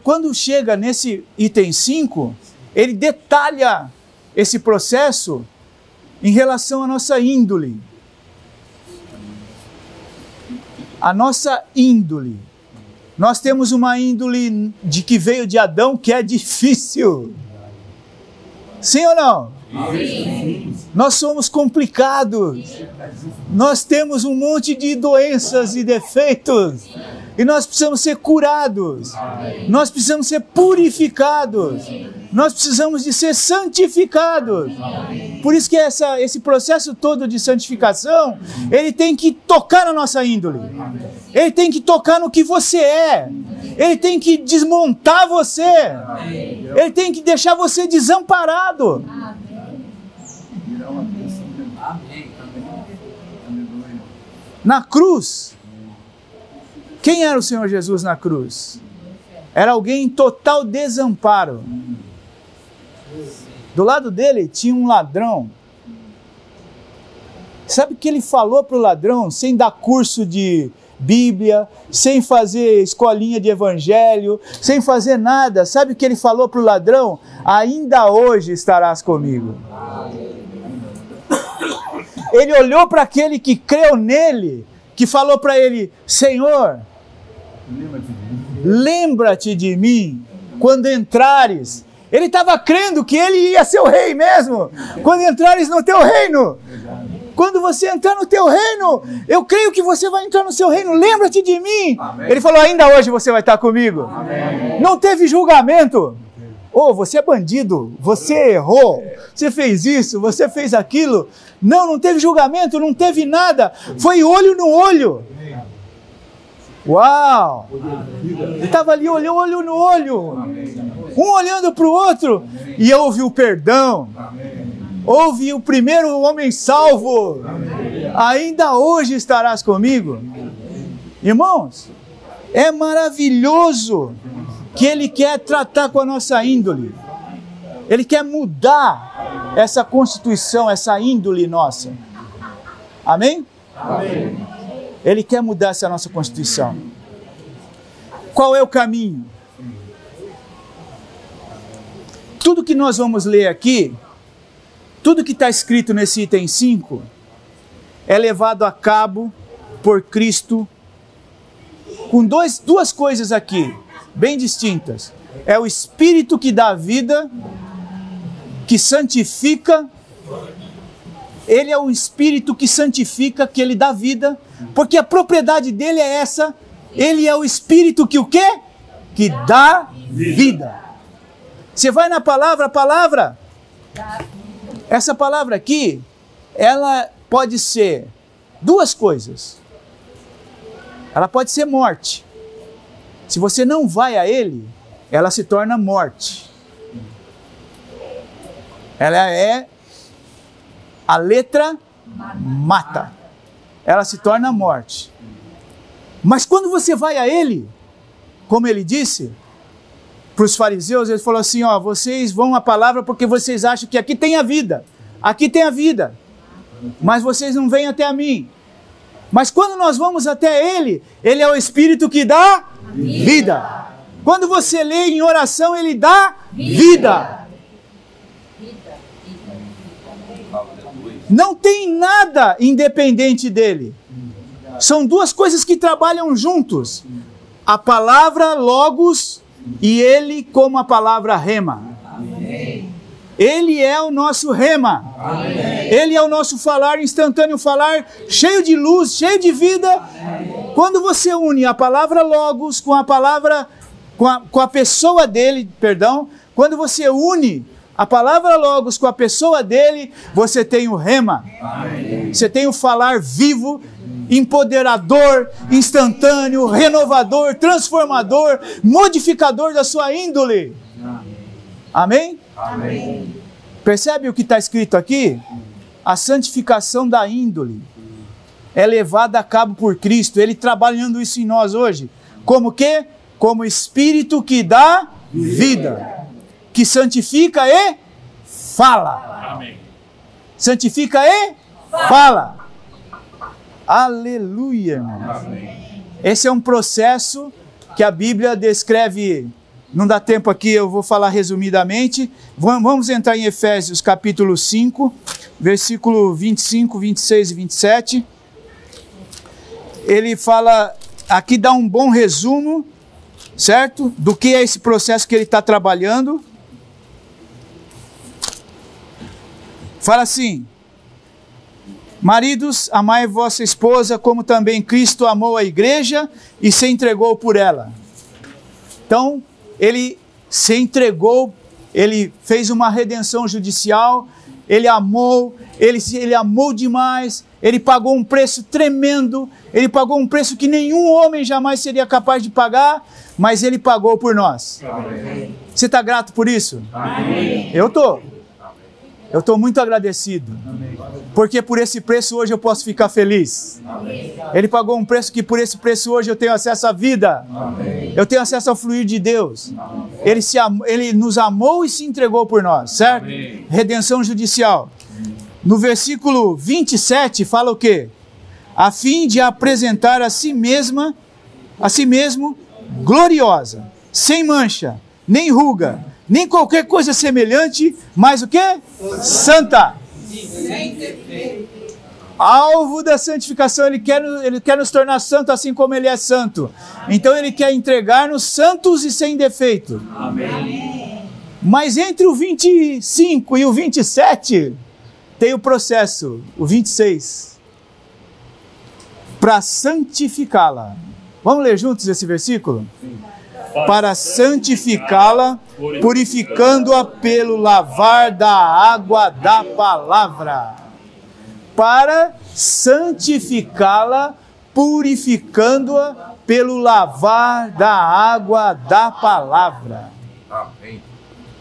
Quando chega nesse item 5, ele detalha esse processo em relação à nossa índole. A nossa índole. Nós temos uma índole de que veio de Adão que é difícil. Sim ou não? Sim. Nós somos complicados. Nós temos um monte de doenças e defeitos. E nós precisamos ser curados. Nós precisamos ser purificados. Nós precisamos de ser santificados. Por isso que esse processo todo de santificação, ele tem que tocar na nossa índole. Ele tem que tocar no que você é. Ele tem que desmontar você. Ele tem que deixar você desamparado. Na cruz, quem era o Senhor Jesus na cruz? Era alguém em total desamparo. Do lado dele tinha um ladrão. Sabe o que ele falou para o ladrão, sem dar curso de Bíblia, sem fazer escolinha de evangelho, sem fazer nada? Sabe o que ele falou para o ladrão? Ainda hoje estarás comigo. Ele olhou para aquele que creu nele, que falou para ele: Senhor, lembra-te de mim quando entrares. Ele estava crendo que ele ia ser o rei mesmo. Quando entrares no teu reino. Quando você entrar no teu reino, eu creio que você vai entrar no seu reino. Lembra-te de mim. Amém. Ele falou: ainda hoje você vai estar comigo. Amém. Não teve julgamento. Oh, você é bandido, você errou, você fez isso, você fez aquilo. Não teve julgamento, não teve nada. Foi olho no olho. Uau! Ele estava ali, olhou olho no olho. Um olhando para o outro. E houve o perdão. Houve o primeiro homem salvo. Ainda hoje estarás comigo. Irmãos, é maravilhoso que Ele quer tratar com a nossa índole. Ele quer mudar essa constituição, essa índole nossa. Amém? Amém. Ele quer mudar essa nossa constituição. Qual é o caminho? Tudo que nós vamos ler aqui, tudo que está escrito nesse item 5, é levado a cabo por Cristo com duas coisas aqui, bem distintas. É o Espírito que dá vida, que santifica. Ele é o Espírito que santifica, que Ele dá vida, porque a propriedade dele é essa. Ele é o Espírito que o quê? Que dá vida. Você vai na palavra, a palavra, essa palavra aqui, ela pode ser duas coisas. Ela pode ser morte. Se você não vai a Ele, ela se torna morte. Ela é a letra mata. Ela se torna morte. Mas quando você vai a Ele, como Ele disse para os fariseus, Ele falou assim: ó, vocês vão à palavra porque vocês acham que aqui tem a vida. Aqui tem a vida. Mas vocês não vêm até a mim. Mas quando nós vamos até Ele, Ele é o Espírito que dá vida. Quando você lê em oração, Ele dá vida. Não tem nada independente dele. São duas coisas que trabalham juntos. A palavra logos e Ele como a palavra rema. Ele é o nosso rema. Ele é o nosso falar instantâneo, falar cheio de luz, cheio de vida. Quando você une a palavra logos com a palavra, com a pessoa dele, perdão, quando você une A palavra Logos, com a pessoa dele, você tem o rema. Amém. Você tem o falar vivo, empoderador, instantâneo, renovador, transformador, modificador da sua índole. Amém? Amém. Percebe o que está escrito aqui? A santificação da índole é levada a cabo por Cristo, Ele trabalhando isso em nós hoje. Como que? Como Espírito que dá vida, que santifica e fala. Amém. Santifica e fala. Aleluia, irmão. Amém. Esse é um processo que a Bíblia descreve. Não dá tempo aqui, eu vou falar resumidamente. Vamos entrar em Efésios capítulo 5, versículo 25, 26 e 27. Ele fala, aqui dá um bom resumo, certo? Do que é esse processo que ele está trabalhando. Fala assim: maridos, amai vossa esposa, como também Cristo amou a igreja e se entregou por ela. Então, ele se entregou, ele fez uma redenção judicial, ele amou demais, ele pagou um preço tremendo, ele pagou um preço que nenhum homem jamais seria capaz de pagar, mas ele pagou por nós. Amém. Você está grato por isso? Amém. Eu estou muito agradecido, porque por esse preço hoje eu posso ficar feliz. Amém. Ele pagou um preço que por esse preço hoje eu tenho acesso à vida. Amém. Eu tenho acesso ao fluir de Deus. Ele nos amou e se entregou por nós, certo? Amém. Redenção judicial. No versículo 27 fala o quê? A fim de apresentar a si mesmo gloriosa, sem mancha, nem ruga, nem qualquer coisa semelhante, mas o quê? Santa. Alvo da santificação, ele quer nos tornar santo assim como ele é santo. Então ele quer entregar-nos santos e sem defeito. Amém. Mas entre o 25 e o 27 tem o processo, o 26, para santificá-la. Vamos ler juntos esse versículo? Para santificá-la, purificando-a pelo lavar da água da palavra. Para santificá-la, purificando-a pelo lavar da água da palavra. Amém.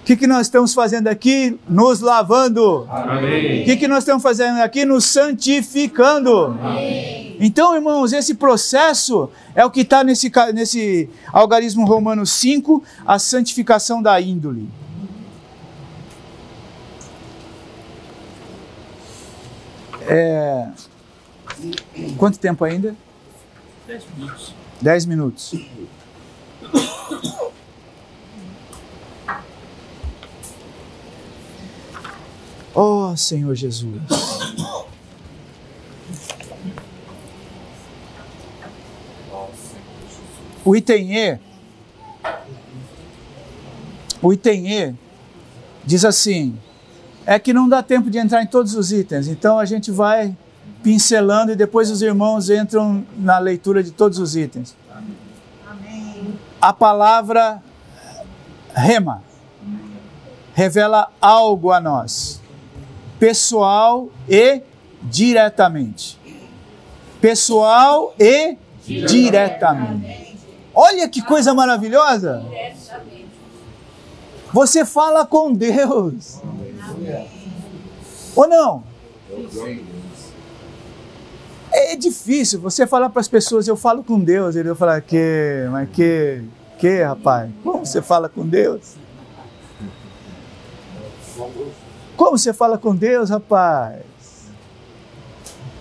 O que nós estamos fazendo aqui? Nos lavando. Amém. O que nós estamos fazendo aqui? Nos santificando. Amém. Então, irmãos, esse processo é o que está nesse algarismo romano 5, a santificação da índole. Quanto tempo ainda? 10 minutos. 10 minutos. Oh, Senhor Jesus. O item E diz assim, é que não dá tempo de entrar em todos os itens, então a gente vai pincelando e depois os irmãos entram na leitura de todos os itens. Amém. A palavra rema revela algo a nós, pessoal e diretamente. Pessoal e diretamente. Olha que coisa maravilhosa! Você fala com Deus. Ou não? É difícil você falar para as pessoas, eu falo com Deus. Ele vai falar, que, rapaz? Como você fala com Deus? Como você fala com Deus, rapaz?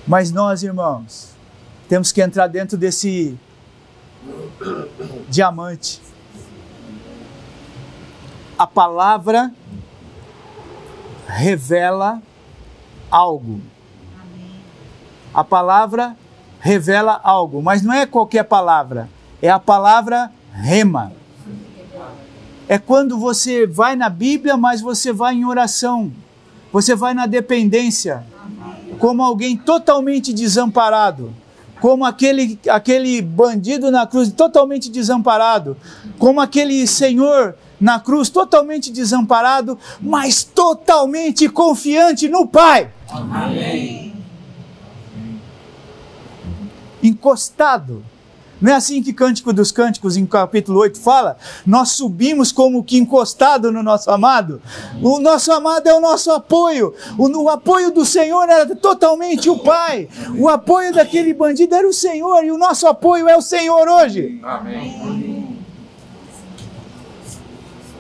Mas nós, irmãos, temos que entrar dentro desse diamante. A palavra revela algo. A palavra revela algo, mas não é qualquer palavra, é a palavra rema. É quando você vai na Bíblia, mas você vai em oração, você vai na dependência, como alguém totalmente desamparado, como aquele bandido na cruz totalmente desamparado, como aquele senhor na cruz, totalmente desamparado, mas totalmente confiante no Pai. Amém. Encostado. Não é assim que Cântico dos Cânticos, em capítulo 8, fala? Nós subimos como que encostado no nosso amado. O nosso amado é o nosso apoio. O apoio do Senhor era totalmente o Pai. O apoio daquele bandido era o Senhor. E o nosso apoio é o Senhor hoje. Amém.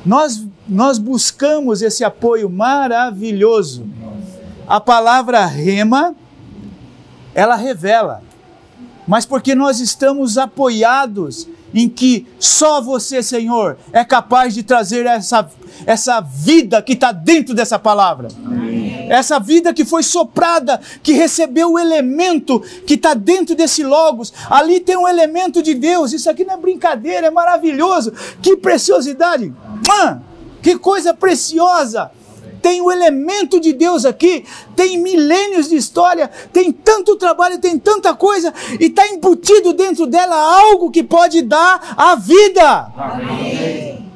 Nós buscamos esse apoio maravilhoso. A palavra rema, ela revela. Mas porque nós estamos apoiados em que só você, Senhor, é capaz de trazer essa vida que está dentro dessa palavra. Amém. Essa vida que foi soprada, que recebeu o elemento que está dentro desse Logos. Ali tem um elemento de Deus. Isso aqui não é brincadeira, é maravilhoso. Que preciosidade! Que coisa preciosa! Tem o elemento de Deus aqui, tem milênios de história, tem tanto trabalho, tem tanta coisa, e está embutido dentro dela algo que pode dar a vida. Amém.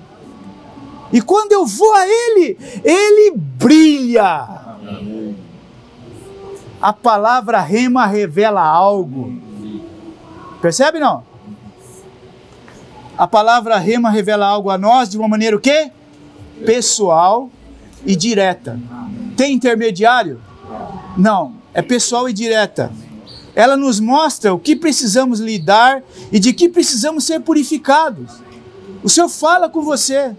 E quando eu vou a Ele, Ele brilha. Amém. A palavra rema revela algo. Percebe não? A palavra rema revela algo a nós de uma maneira o quê? Pessoal e direta. Tem intermediário? Não, é pessoal e direta. Ela nos mostra o que precisamos lidar e de que precisamos ser purificados. O Senhor fala com você,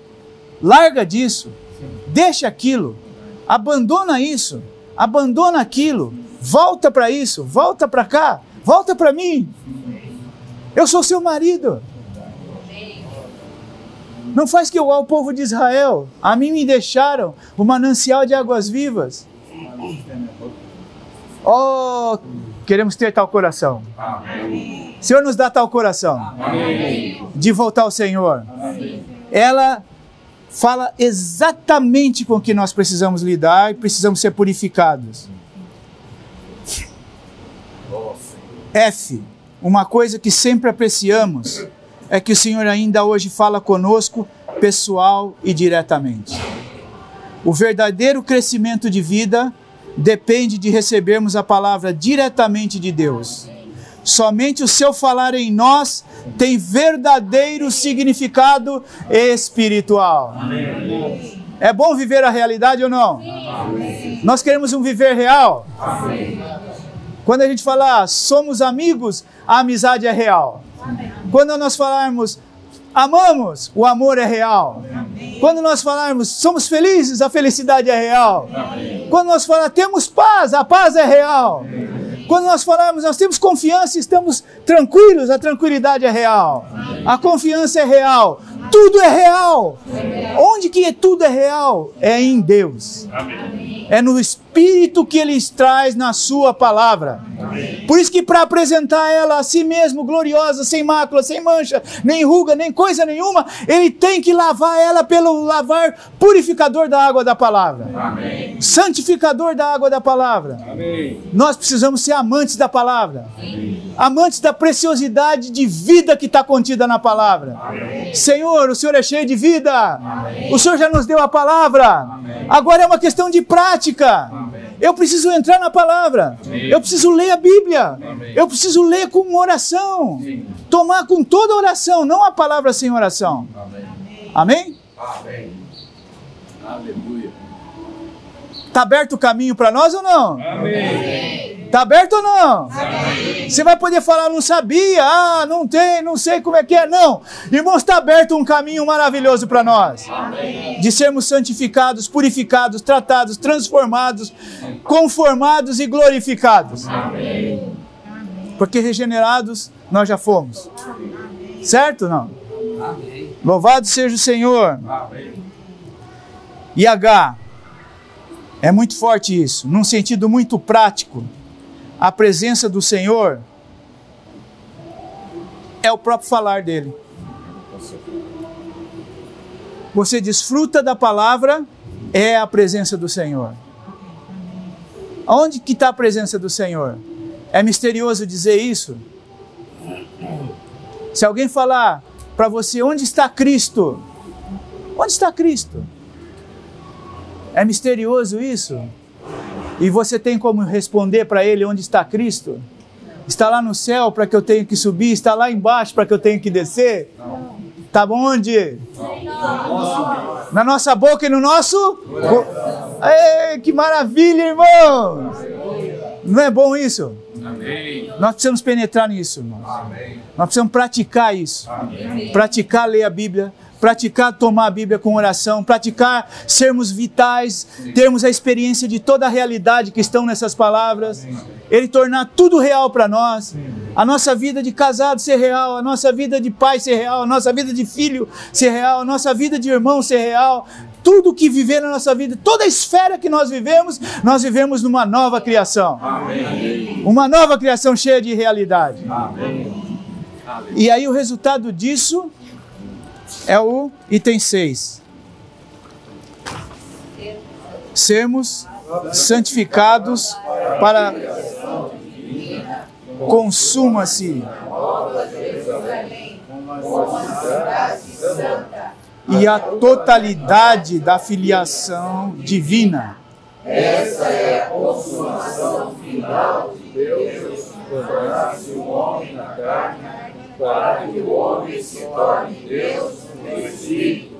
larga disso, deixa aquilo, abandona isso, abandona aquilo, volta para isso, volta para cá, volta para mim. Eu sou seu marido. Não faz que igual o povo de Israel. A mim me deixaram o manancial de águas vivas. Oh, queremos ter tal coração. Amém. Senhor, nos dá tal coração. Amém. De voltar ao Senhor. Amém. Ela fala exatamente com o que nós precisamos lidar e precisamos ser purificados. F, uma coisa que sempre apreciamos, é que o Senhor ainda hoje fala conosco, pessoal e diretamente. O verdadeiro crescimento de vida depende de recebermos a palavra diretamente de Deus. Somente o seu falar em nós tem verdadeiro significado espiritual. Amém. É bom viver a realidade ou não? Amém. Nós queremos um viver real? Amém. Quando a gente fala somos amigos, a amizade é real. Quando nós falarmos amamos, o amor é real. Amém. Quando nós falarmos somos felizes, a felicidade é real. Amém. Quando nós falarmos temos paz, a paz é real. Amém. Quando nós falarmos nós temos confiança, estamos tranquilos, a tranquilidade é real. Amém. A confiança é real. Tudo é real. Onde que tudo é real? É em Deus. Amém. É no Espírito que Ele traz na sua palavra. Amém. Por isso que para apresentar ela a si mesmo, gloriosa, sem mácula, sem mancha, nem ruga, nem coisa nenhuma, Ele tem que lavar ela pelo lavar purificador da água da palavra. Amém. Santificador da água da palavra. Amém. Nós precisamos ser amantes da palavra. Amém. Amantes da preciosidade de vida que está contida na palavra. Amém. Senhor, o Senhor é cheio de vida. Amém. O Senhor já nos deu a palavra. Amém. Agora é uma questão de prática. Amém. Eu preciso entrar na palavra. Amém. Eu preciso ler a Bíblia. Amém. Eu preciso ler com oração. Sim. Tomar com toda oração, não a palavra sem oração. Amém? Amém? Amém. Aleluia. Está aberto o caminho para nós ou não? Amém. Está aberto ou não? Amém. Você vai poder falar, não sabia, não tem, não sei como é que é. Não, irmãos, está aberto um caminho maravilhoso para nós. Amém. De sermos santificados, purificados, tratados, transformados, conformados e glorificados. Amém. Porque regenerados nós já fomos. Amém. Certo ou não? Amém. Louvado seja o Senhor. Amém. E H, é muito forte isso, num sentido muito prático. A presença do Senhor é o próprio falar dele. Você desfruta da palavra, é a presença do Senhor. Onde que está a presença do Senhor? É misterioso dizer isso? Se alguém falar para você onde está Cristo, Onde está Cristo? É misterioso isso? E você tem como responder para ele onde está Cristo? Está lá no céu para que eu tenha que subir? Está lá embaixo para que eu tenha que descer? Está onde? Na nossa boca e no nosso? Ei, que maravilha, irmãos! Não é bom isso? Amém. Nós precisamos penetrar nisso, irmãos. Amém. Nós precisamos praticar isso. Amém. Praticar ler a Bíblia, praticar tomar a Bíblia com oração, praticar sermos vitais, termos a experiência de toda a realidade que estão nessas palavras, Ele tornar tudo real para nós, a nossa vida de casado ser real, a nossa vida de pai ser real, a nossa vida de filho ser real, a nossa vida de irmão ser real, tudo que viver na nossa vida, toda a esfera que nós vivemos numa nova criação. Amém. Uma nova criação cheia de realidade. Amém. E aí o resultado disso é o item 6. Sermos santificados para consuma-se e a totalidade da filiação divina. Essa é a consumação final de Deus, tornar-se um homem na carne, para que o homem se torne Deus no Espírito,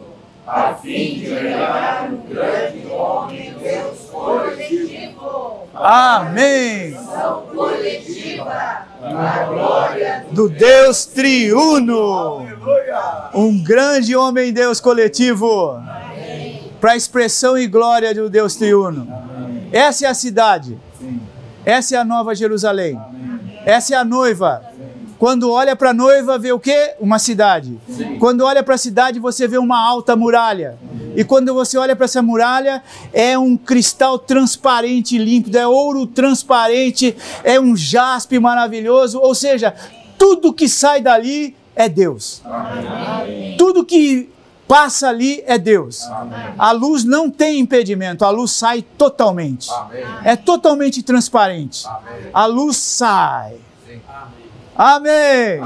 a fim de gerar um grande homem Deus coletivo. Amém! Ação coletiva, na glória Do Deus triuno. Um grande homem Deus coletivo. Para a expressão e glória do Deus triuno. Essa é a cidade. Essa é a Nova Jerusalém. Essa é a noiva. Quando olha para a noiva, vê o quê? Uma cidade. Quando olha para a cidade, você vê uma alta muralha. E quando você olha para essa muralha, é um cristal transparente e límpido, é ouro transparente, é um jaspe maravilhoso. Ou seja, tudo que sai dali é Deus. Tudo que passa ali é Deus. A luz não tem impedimento, a luz sai totalmente. É totalmente transparente. A luz sai. Amém.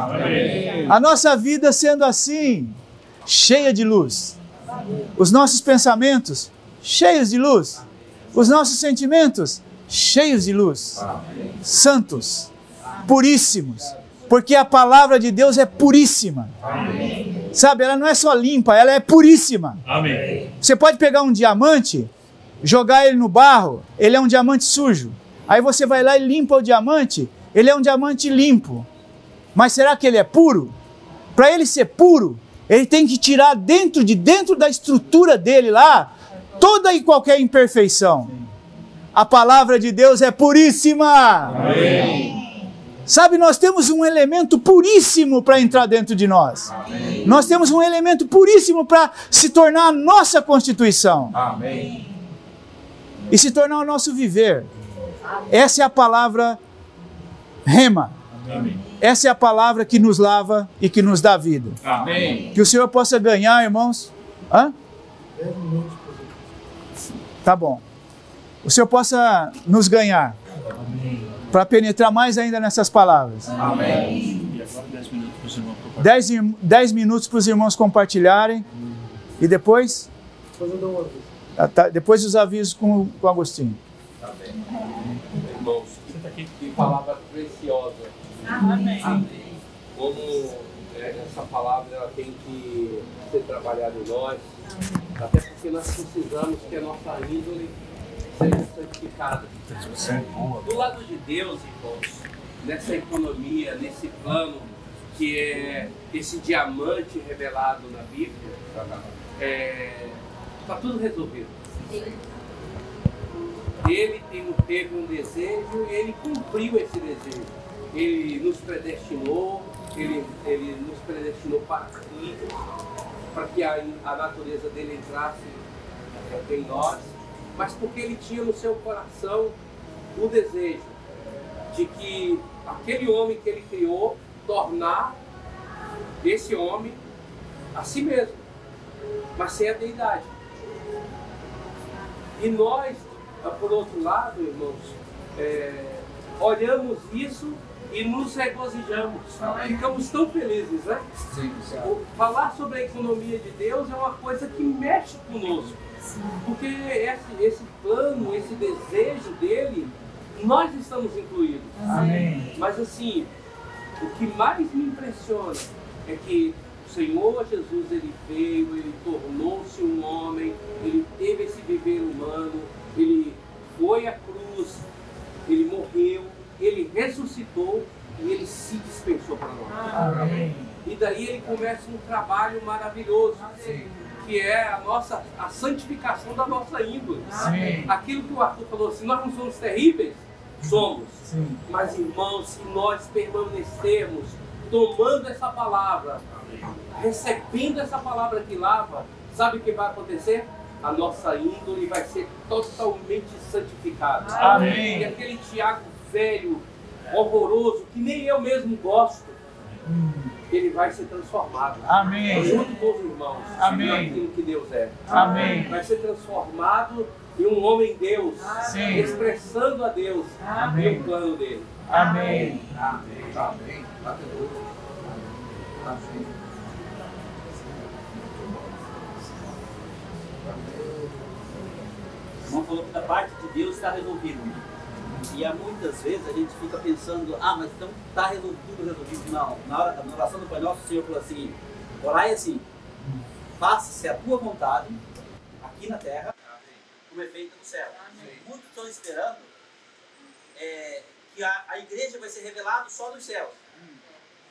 A nossa vida sendo assim, cheia de luz. Os nossos pensamentos cheios de luz. Os nossos sentimentos cheios de luz. Santos, puríssimos. Porque a palavra de Deus é puríssima. Sabe, ela não é só limpa, ela é puríssima. Amém. Você pode pegar um diamante, jogar ele no barro, ele é um diamante sujo. Aí você vai lá e limpa o diamante, ele é um diamante limpo. Mas será que ele é puro? Para ele ser puro, ele tem que tirar dentro da estrutura dele lá, toda e qualquer imperfeição. A palavra de Deus é puríssima. Amém. Sabe, nós temos um elemento puríssimo para entrar dentro de nós. Amém. Nós temos um elemento puríssimo para se tornar a nossa constituição. Amém. E se tornar o nosso viver. Essa é a palavra rema. Amém. Essa é a palavra que nos lava e que nos dá vida. Amém. Que o Senhor possa ganhar, irmãos. Hã? Tá bom. O Senhor possa nos ganhar. Para penetrar mais ainda nessas palavras. Amém. E agora 10 minutos para os irmãos compartilharem. 10 minutos para os irmãos compartilharem. E depois? Depois os avisos com o Agostinho. Irmãos, que palavra preciosa. Amém. Como essa palavra ela tem que ser trabalhada em nós, até porque nós precisamos que a nossa índole seja santificada. Do lado de Deus, irmãos, nessa economia, nesse plano que é esse diamante revelado na Bíblia, está tudo resolvido. Ele teve um desejo e ele cumpriu esse desejo. Ele nos predestinou, ele nos predestinou para filhos, para que a natureza dele entrasse em nós, mas porque ele tinha no seu coração o desejo de que aquele homem que ele criou, tornar esse homem a si mesmo, mas sem a deidade. E nós, por outro lado, irmãos, olhamos isso e nos regozijamos. Ficamos tão felizes, né? Sim. Falar sobre a economia de Deus é uma coisa que mexe conosco. Porque esse plano, esse desejo dele, nós estamos incluídos. Amém. Mas assim, o que mais me impressiona é que o Senhor Jesus, ele veio, ele tornou-se um homem, ele teve esse viver humano, ele foi à cruz, ele morreu, ele ressuscitou e ele se dispensou para nós. Amém. E daí ele começa um trabalho maravilhoso, que é a santificação da nossa índole. Sim. Aquilo que o Arthur falou, se nós não somos terríveis, somos. Sim. Mas irmãos, se nós permanecermos tomando essa palavra, recebendo essa palavra que lava, sabe o que vai acontecer? A nossa índole vai ser totalmente santificada. Amém. E aquele Tiago velho, horroroso, que nem eu mesmo gosto, ele vai ser transformado. Amém. Junto com os irmãos. Amém. Naquilo que Deus é. Amém. Vai ser transformado em um homem Deus, Sim. expressando a Deus Amém. e o plano dele. Amém. Amém. Amém. Aleluia. Amém. O irmão falou que da parte de Deus está resolvido. E há muitas vezes a gente fica pensando, mas então está tudo resolvido. Não, na oração do Pai Nosso, o Senhor falou assim, orai assim, faça-se a tua vontade, aqui na terra, como é feita no céu. Muitos estão esperando que a igreja vai ser revelada só dos céus.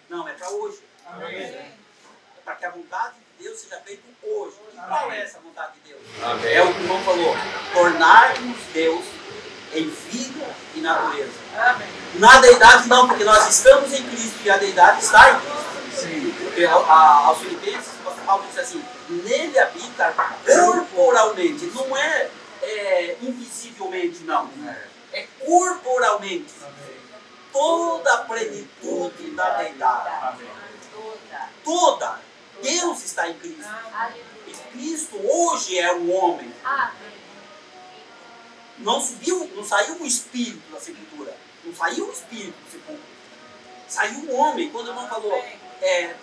Não, é para hoje. É para que a vontade de Deus seja feita hoje. E qual é essa vontade de Deus? Amém. É o que o irmão falou, tornar-nos Deus em vida e natureza. Na deidade não, porque nós estamos em Cristo e a deidade está em Cristo. Sim. Porque aos Filipenses, Paulo diz assim, nele habita corporalmente, não é invisivelmente não, é corporalmente. Toda a plenitude da deidade. Toda. Deus está em Cristo. E Cristo hoje é um homem. Não saiu um espírito da sepultura. Não saiu um espírito do sepulcro. Saiu um homem. Quando o irmão falou,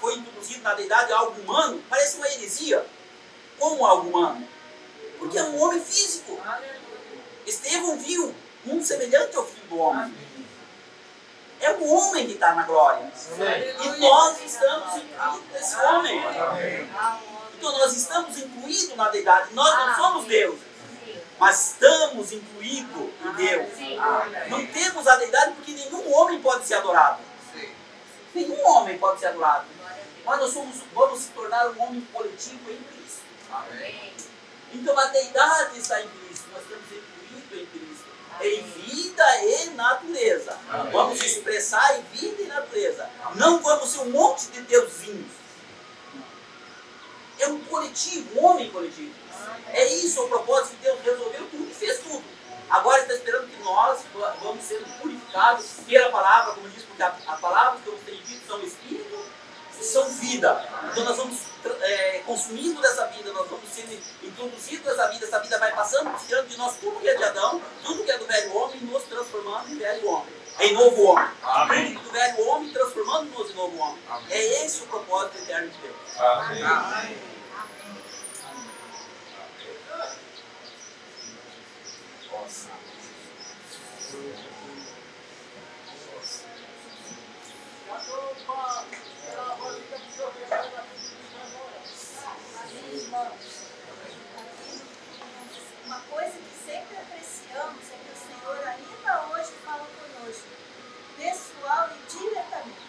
foi introduzido na deidade algo humano, parece uma heresia. Como algo humano? Porque é um homem físico. Estevão viu um semelhante ao Filho do Homem. É um homem que está na glória. E nós estamos incluídos nesse homem. Então nós estamos incluídos na deidade. Nós não somos Deus, mas estamos incluídos em Deus. Não temos a deidade porque nenhum homem pode ser adorado. Nenhum homem pode ser adorado. Mas nós vamos se tornar um homem coletivo em Cristo. Então a deidade está em Cristo. Nós estamos incluídos em Cristo. Em vida e natureza. Vamos expressar em vida e natureza. Não vamos ser um monte de deusinhos. É um coletivo, um homem coletivo. É isso o propósito que Deus resolveu tudo e fez tudo. Agora está esperando que nós vamos ser purificados pela palavra, como diz, porque a palavra que eu tenho dito são espírito e são vida. Então nós vamos consumindo dessa vida, nós vamos sendo introduzidos nessa vida, essa vida vai passando, tirando de nós tudo que é de Adão, tudo que é do velho homem, nos transformando em velho homem, em novo homem. Tudo do velho homem, transformando-nos em novo homem. É esse o propósito eterno de Deus. Amém. Uma coisa que sempre apreciamos é que o Senhor ainda hoje fala conosco, pessoal e diretamente.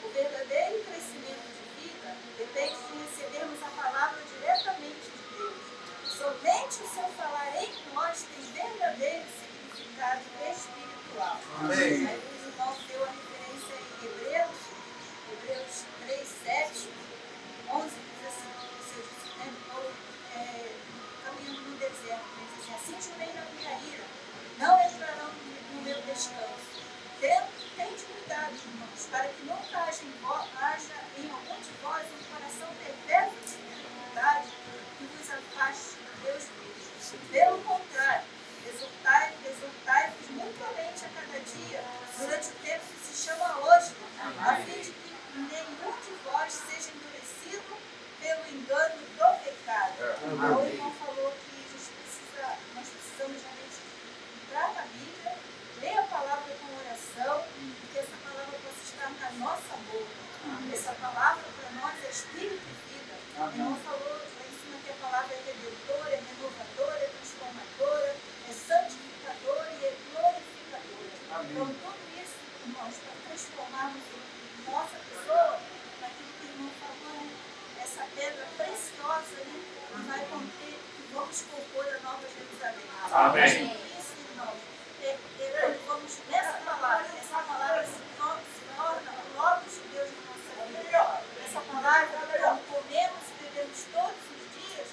O verdadeiro crescimento de vida depende de recebermos a palavra diretamente de Deus. Somente o seu falar em nós tem verdadeiro significado espiritual. Amém. Aí o irmão deu a referência em Hebreus 3:7. vamos compor a Nova Jerusalém. Amém. Por isso, irmãos, vamos nessa palavra se torna o Logos de Deus na nossa vida. Essa palavra, como comemos e bebemos todos os dias,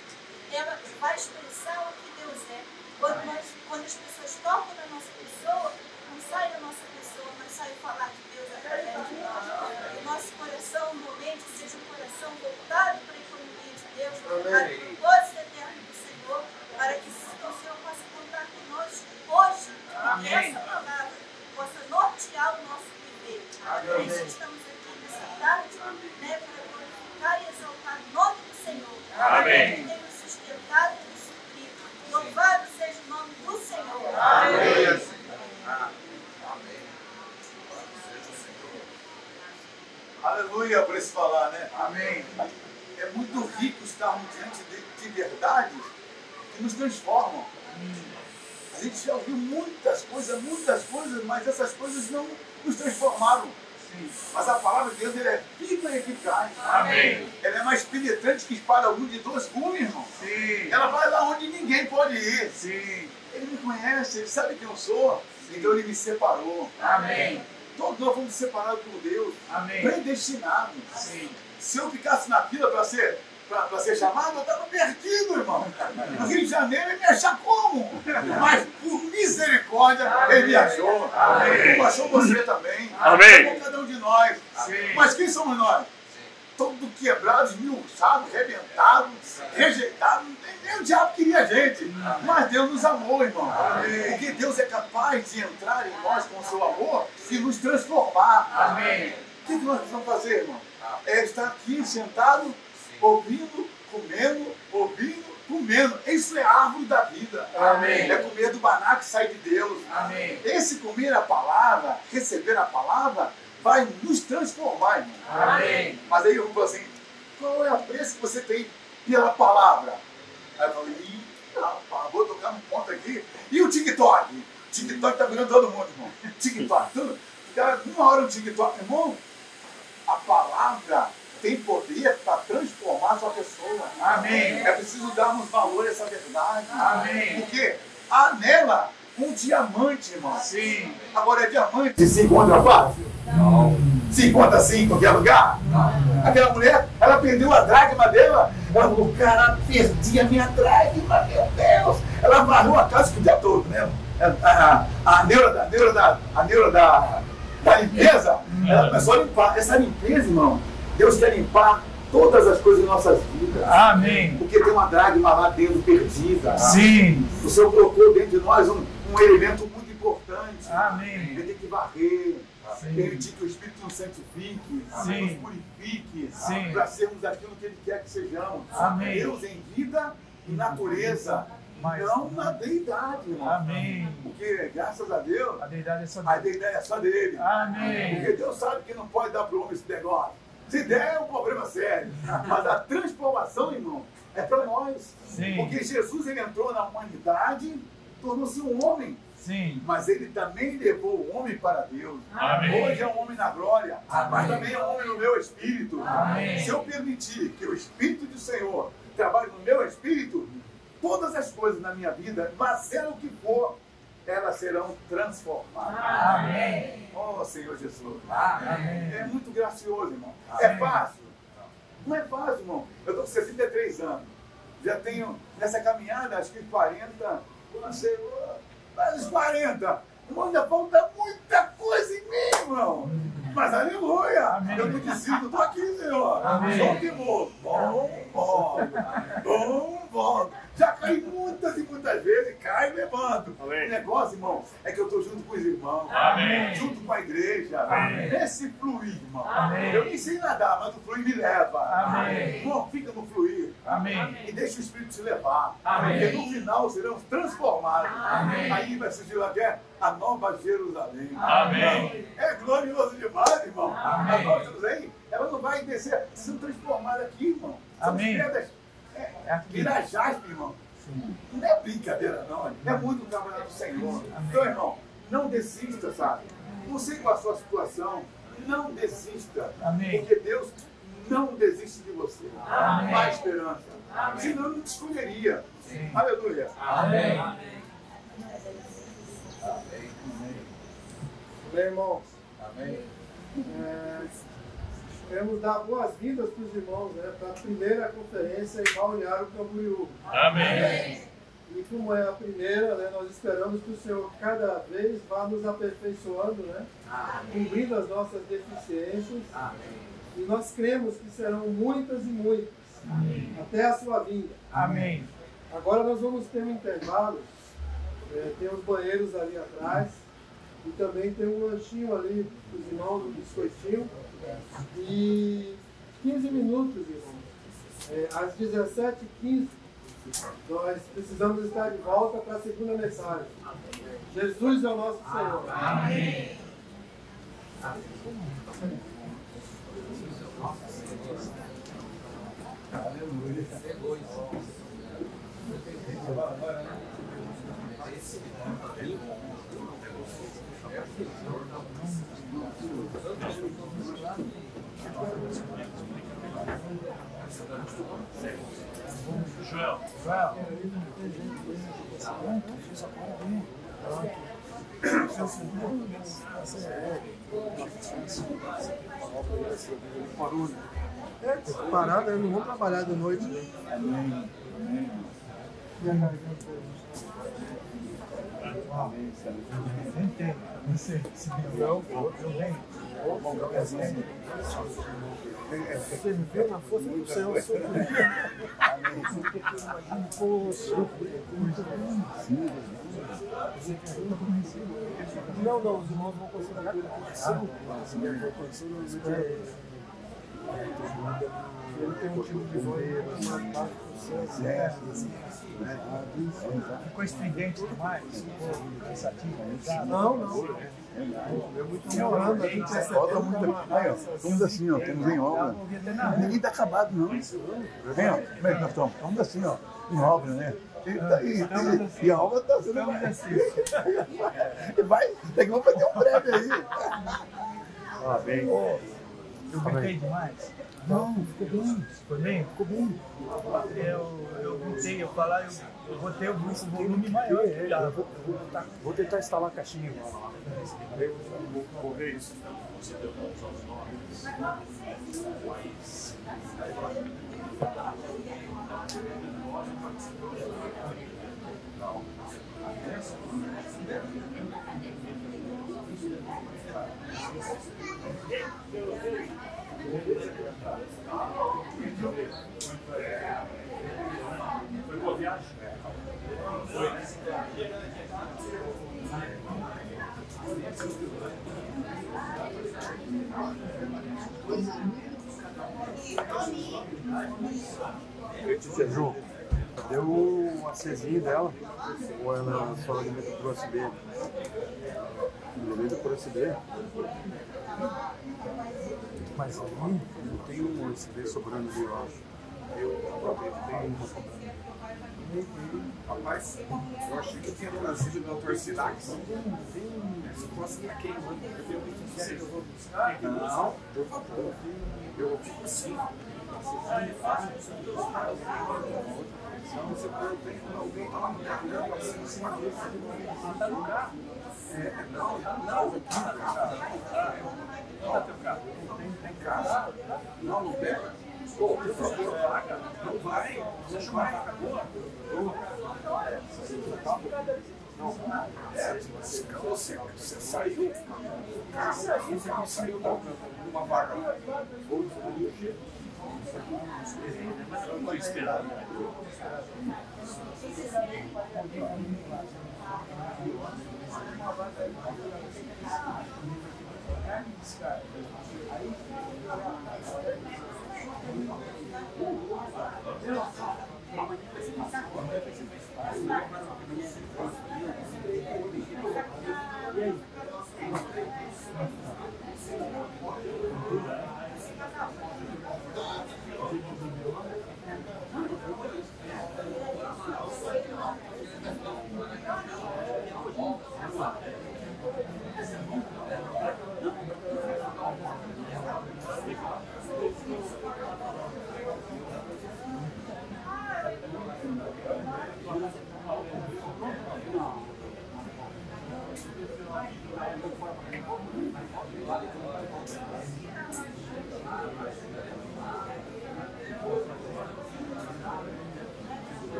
ela vai expressar o que Deus é. Quando as pessoas tocam na nossa pessoa, não sai da nossa pessoa, mas sai falar de Deus através de nós. Que o nosso coração, no momento, seja um coração voltado para a economia de Deus, para o propósito eterno do Senhor, para que o Senhor possa contar conosco hoje, e que essa palavra possa nortear o nosso viver. Por isso estamos aqui nessa tarde, né, para glorificar e exaltar o nome do Senhor. Amém. Que tem nos sustentado e nos suprido. Louvado seja o nome do Senhor. Amém. Aleluia por esse falar, né? Amém. É muito rico estarmos diante de verdades que nos transformam. A gente já ouviu muitas coisas, mas essas coisas não nos transformaram. Mas a palavra de Deus ela é viva e eficaz. Amém. Ela é mais penetrante que espada aguda de 2 gumes, irmão. Sim. Ela vai lá onde ninguém pode ir. Sim. Ele me conhece, ele sabe quem eu sou. Então ele me separou. Amém. Todos nós fomos separados por Deus. Amém. Predestinados. Sim. Se eu ficasse na fila para ser chamado, eu estava perdido, irmão. No Rio de Janeiro ele me achar como? Mas por misericórdia ele me achou. Ele achou você também. Amém. Achou cada um de nós. Sim. Mas quem somos nós? Todos quebrados, esmiuçados, arrebentados, rejeitados. Nem o diabo queria a gente. Mas Deus nos amou, irmão. Porque Deus é capaz de entrar em nós com o seu amor e nos transformar. Amém. O que nós precisamos fazer, irmão? É estar aqui sentado, ouvindo, comendo, ouvindo, comendo. Isso é a árvore da vida. Amém. É comer do maná que sai de Deus. Amém. Esse comer a palavra, receber a palavra, vai nos transformar, irmão. Amém. Mas aí eu vou assim, qual é o preço que você tem pela palavra? Aí eu falei, rapaz, vou tocar num ponto aqui. E o TikTok? O TikTok tá virando todo mundo, irmão. TikTok, tudo. Cara, uma hora o TikTok, irmão, a palavra tem poder para transformar a sua pessoa. Amém. É preciso darmos valor a essa verdade. Amém. Porque há nela um diamante, irmão. Sim. Agora é diamante. Se encontra fácil? Não. Se encontra assim em qualquer lugar? Não. Aquela mulher, ela perdeu a dracma dela. Ela falou, cara, perdi a minha dracma, meu Deus. Ela varreu a casa o dia todo, né? A neura da limpeza, ela começou a limpar. Essa limpeza, irmão, Deus quer limpar todas as coisas em nossas vidas. Amém. Porque tem uma dracma lá dentro perdida. Sim. O Senhor colocou dentro de nós um elemento muito importante. Amém. Ele tem que varrer. Sim. Permitir que o Espírito nos santifique, Sim. nos purifique, Sim. para sermos aquilo que Ele quer que sejamos. Amém. Deus em vida e natureza, Mas- não na deidade, irmão. Amém. Porque, graças a Deus, A deidade é só a Deus. deidade é só dele. Amém. Porque Deus sabe que não pode dar para o homem esse negócio. Se der, é um problema sério. Mas a transformação, irmão, é para nós. Sim. Porque Jesus ele entrou na humanidade, tornou-se um homem. Sim. Mas ele também levou o homem para Deus. Amém. Hoje é um homem na glória, mas também é um homem no meu espírito. Amém. Se eu permitir que o Espírito do Senhor trabalhe no meu espírito, todas as coisas na minha vida, mas seja o que for, elas serão transformadas. Amém. Oh, Senhor Jesus. Amém. É muito gracioso, irmão. Amém. É fácil? Não é fácil, irmão. Eu estou com 63 anos. Já tenho, nessa caminhada, acho que 40, não sei, mais 40. Irmão, ainda falta muita coisa em mim, irmão. Mas aleluia. Amém. Eu não desisto, estou aqui, Senhor. Amém. Só que vou. Bom. Já caí muitas e muitas vezes, caio e levanto. Amém. O negócio, irmão, é que eu estou junto com os irmãos. Amém. Junto com a igreja. Amém. Esse fluir, irmão. Amém. Eu nem sei nadar, mas o fluir me leva. Amém. Irmão, fica no fluir. Amém. E deixa o Espírito te levar. Amém. Porque no final seremos transformados. Amém. Aí vai surgir lá que é a Nova Jerusalém. Amém. É glorioso demais, irmão. Amém. A Nova Jerusalém, ela não vai descer, sendo transformada aqui, irmão. São Amém. pedras. Aqui. Virar jaspe, irmão. Sim. Não é brincadeira, não. É muito trabalho do Senhor. Então, irmão, não desista, sabe? Não sei qual a sua situação. Não desista. Amém. Porque Deus não desiste de você. Amém. Não há esperança. Senão eu não te escolheria. Aleluia. Amém. Bem, irmãos, Amém. queremos dar boas-vindas para os irmãos, né, para a primeira conferência em Balneário Camboriú. Amém. E como é a primeira, né, nós esperamos que o Senhor cada vez vá nos aperfeiçoando, né, cumprindo as nossas deficiências. E nós cremos que serão muitas e muitas, até a sua vinda. Amém. Agora nós vamos ter um intervalo, tem os banheiros ali atrás, e também tem um lanchinho ali para os irmãos, um biscoitinho. E 15 minutos, irmãos. Às 17h15, nós precisamos estar de volta para a segunda mensagem. Jesus é o nosso Senhor. Amém. Joel. Parada, eu não vou trabalhar de noite. Amém. E a garganta? Tentei. Você eu bem. Você me vê na força do céu. Não, os irmãos vão conseguir a condição. Ele tem um tipo de voz mais baixo que Ficou estridente demais? Ficou cansativo? Não. É muito melhorando. A gente Falta muito. Aí, ó, estamos assim, ó, estamos em obra. Ninguém está acabado, não. Vem, ó, como é que nós estamos? Estamos assim, ó, em obra, né? E a obra está sendo assim. E vai, daqui vamos fazer um breve aí. Bem. Eu gritei demais? Não, ficou bem. Ficou bem? Ficou bem. Eu gritei, eu botei o volume maior. Vou tentar instalar a caixinha. Vou ver isso. Foi boa viagem? Tia Ju, deu o ACzinho dela, ou ela só alimenta por USB? Alimenta por USB. Mas aí não tem um USB sobrando ali, eu acho. Tem uma sobrando. Rapaz, eu achei que eu tinha trazido o Dr. Silax. Essa posso estar queimando. Não, por favor. Eu fico assim. Você tem alguém tá lá no carro, assim, uma coisa. Tá no carro? Não, aqui no carro. Tem carro? Não pega. Pô, por favor, não vai. Você chama uma vaca boa? Você saiu do carro, você não saiu de uma vaga. Eu não esperava.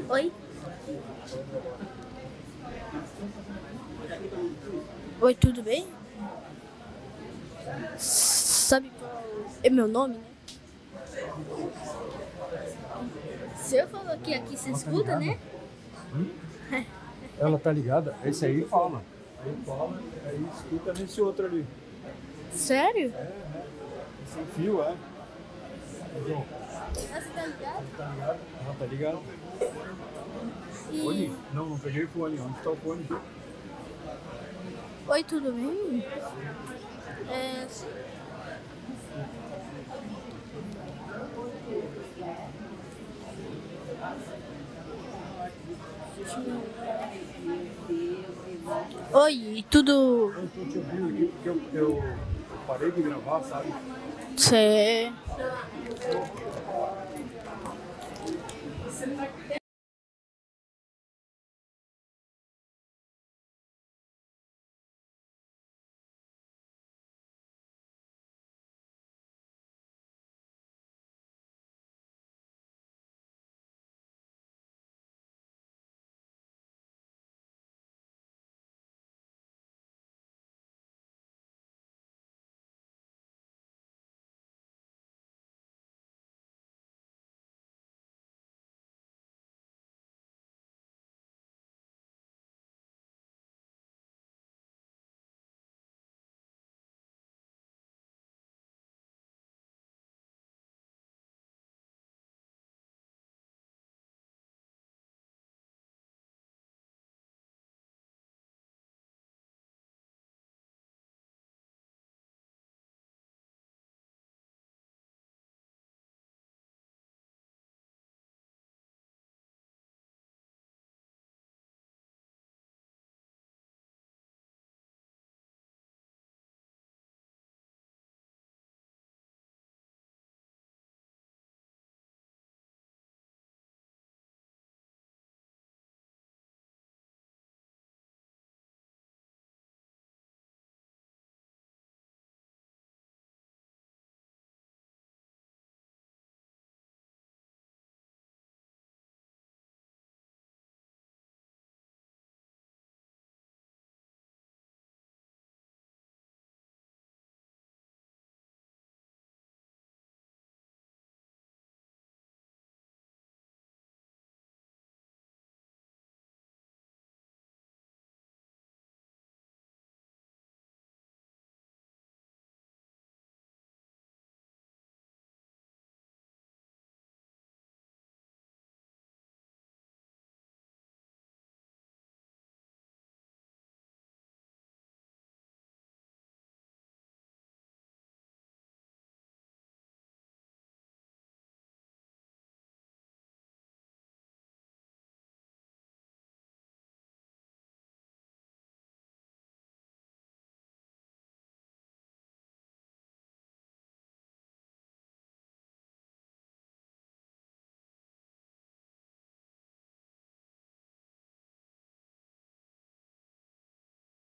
Oi? Oi, tudo bem? Sabe qual é meu nome, né? Se eu falar aqui, você escuta, né? Ela tá ligada? Esse aí fala. Aí fala, aí escuta nesse outro ali. Sério? Sem fio, é. João, Você tá ligado? tá ligado? Ah, tá ligado. Fone? Não peguei o fone. Onde tá o fone? Oi, tudo bem? Oi, tudo... Eu tô te ouvindo aqui porque eu parei de gravar, sabe? Cê...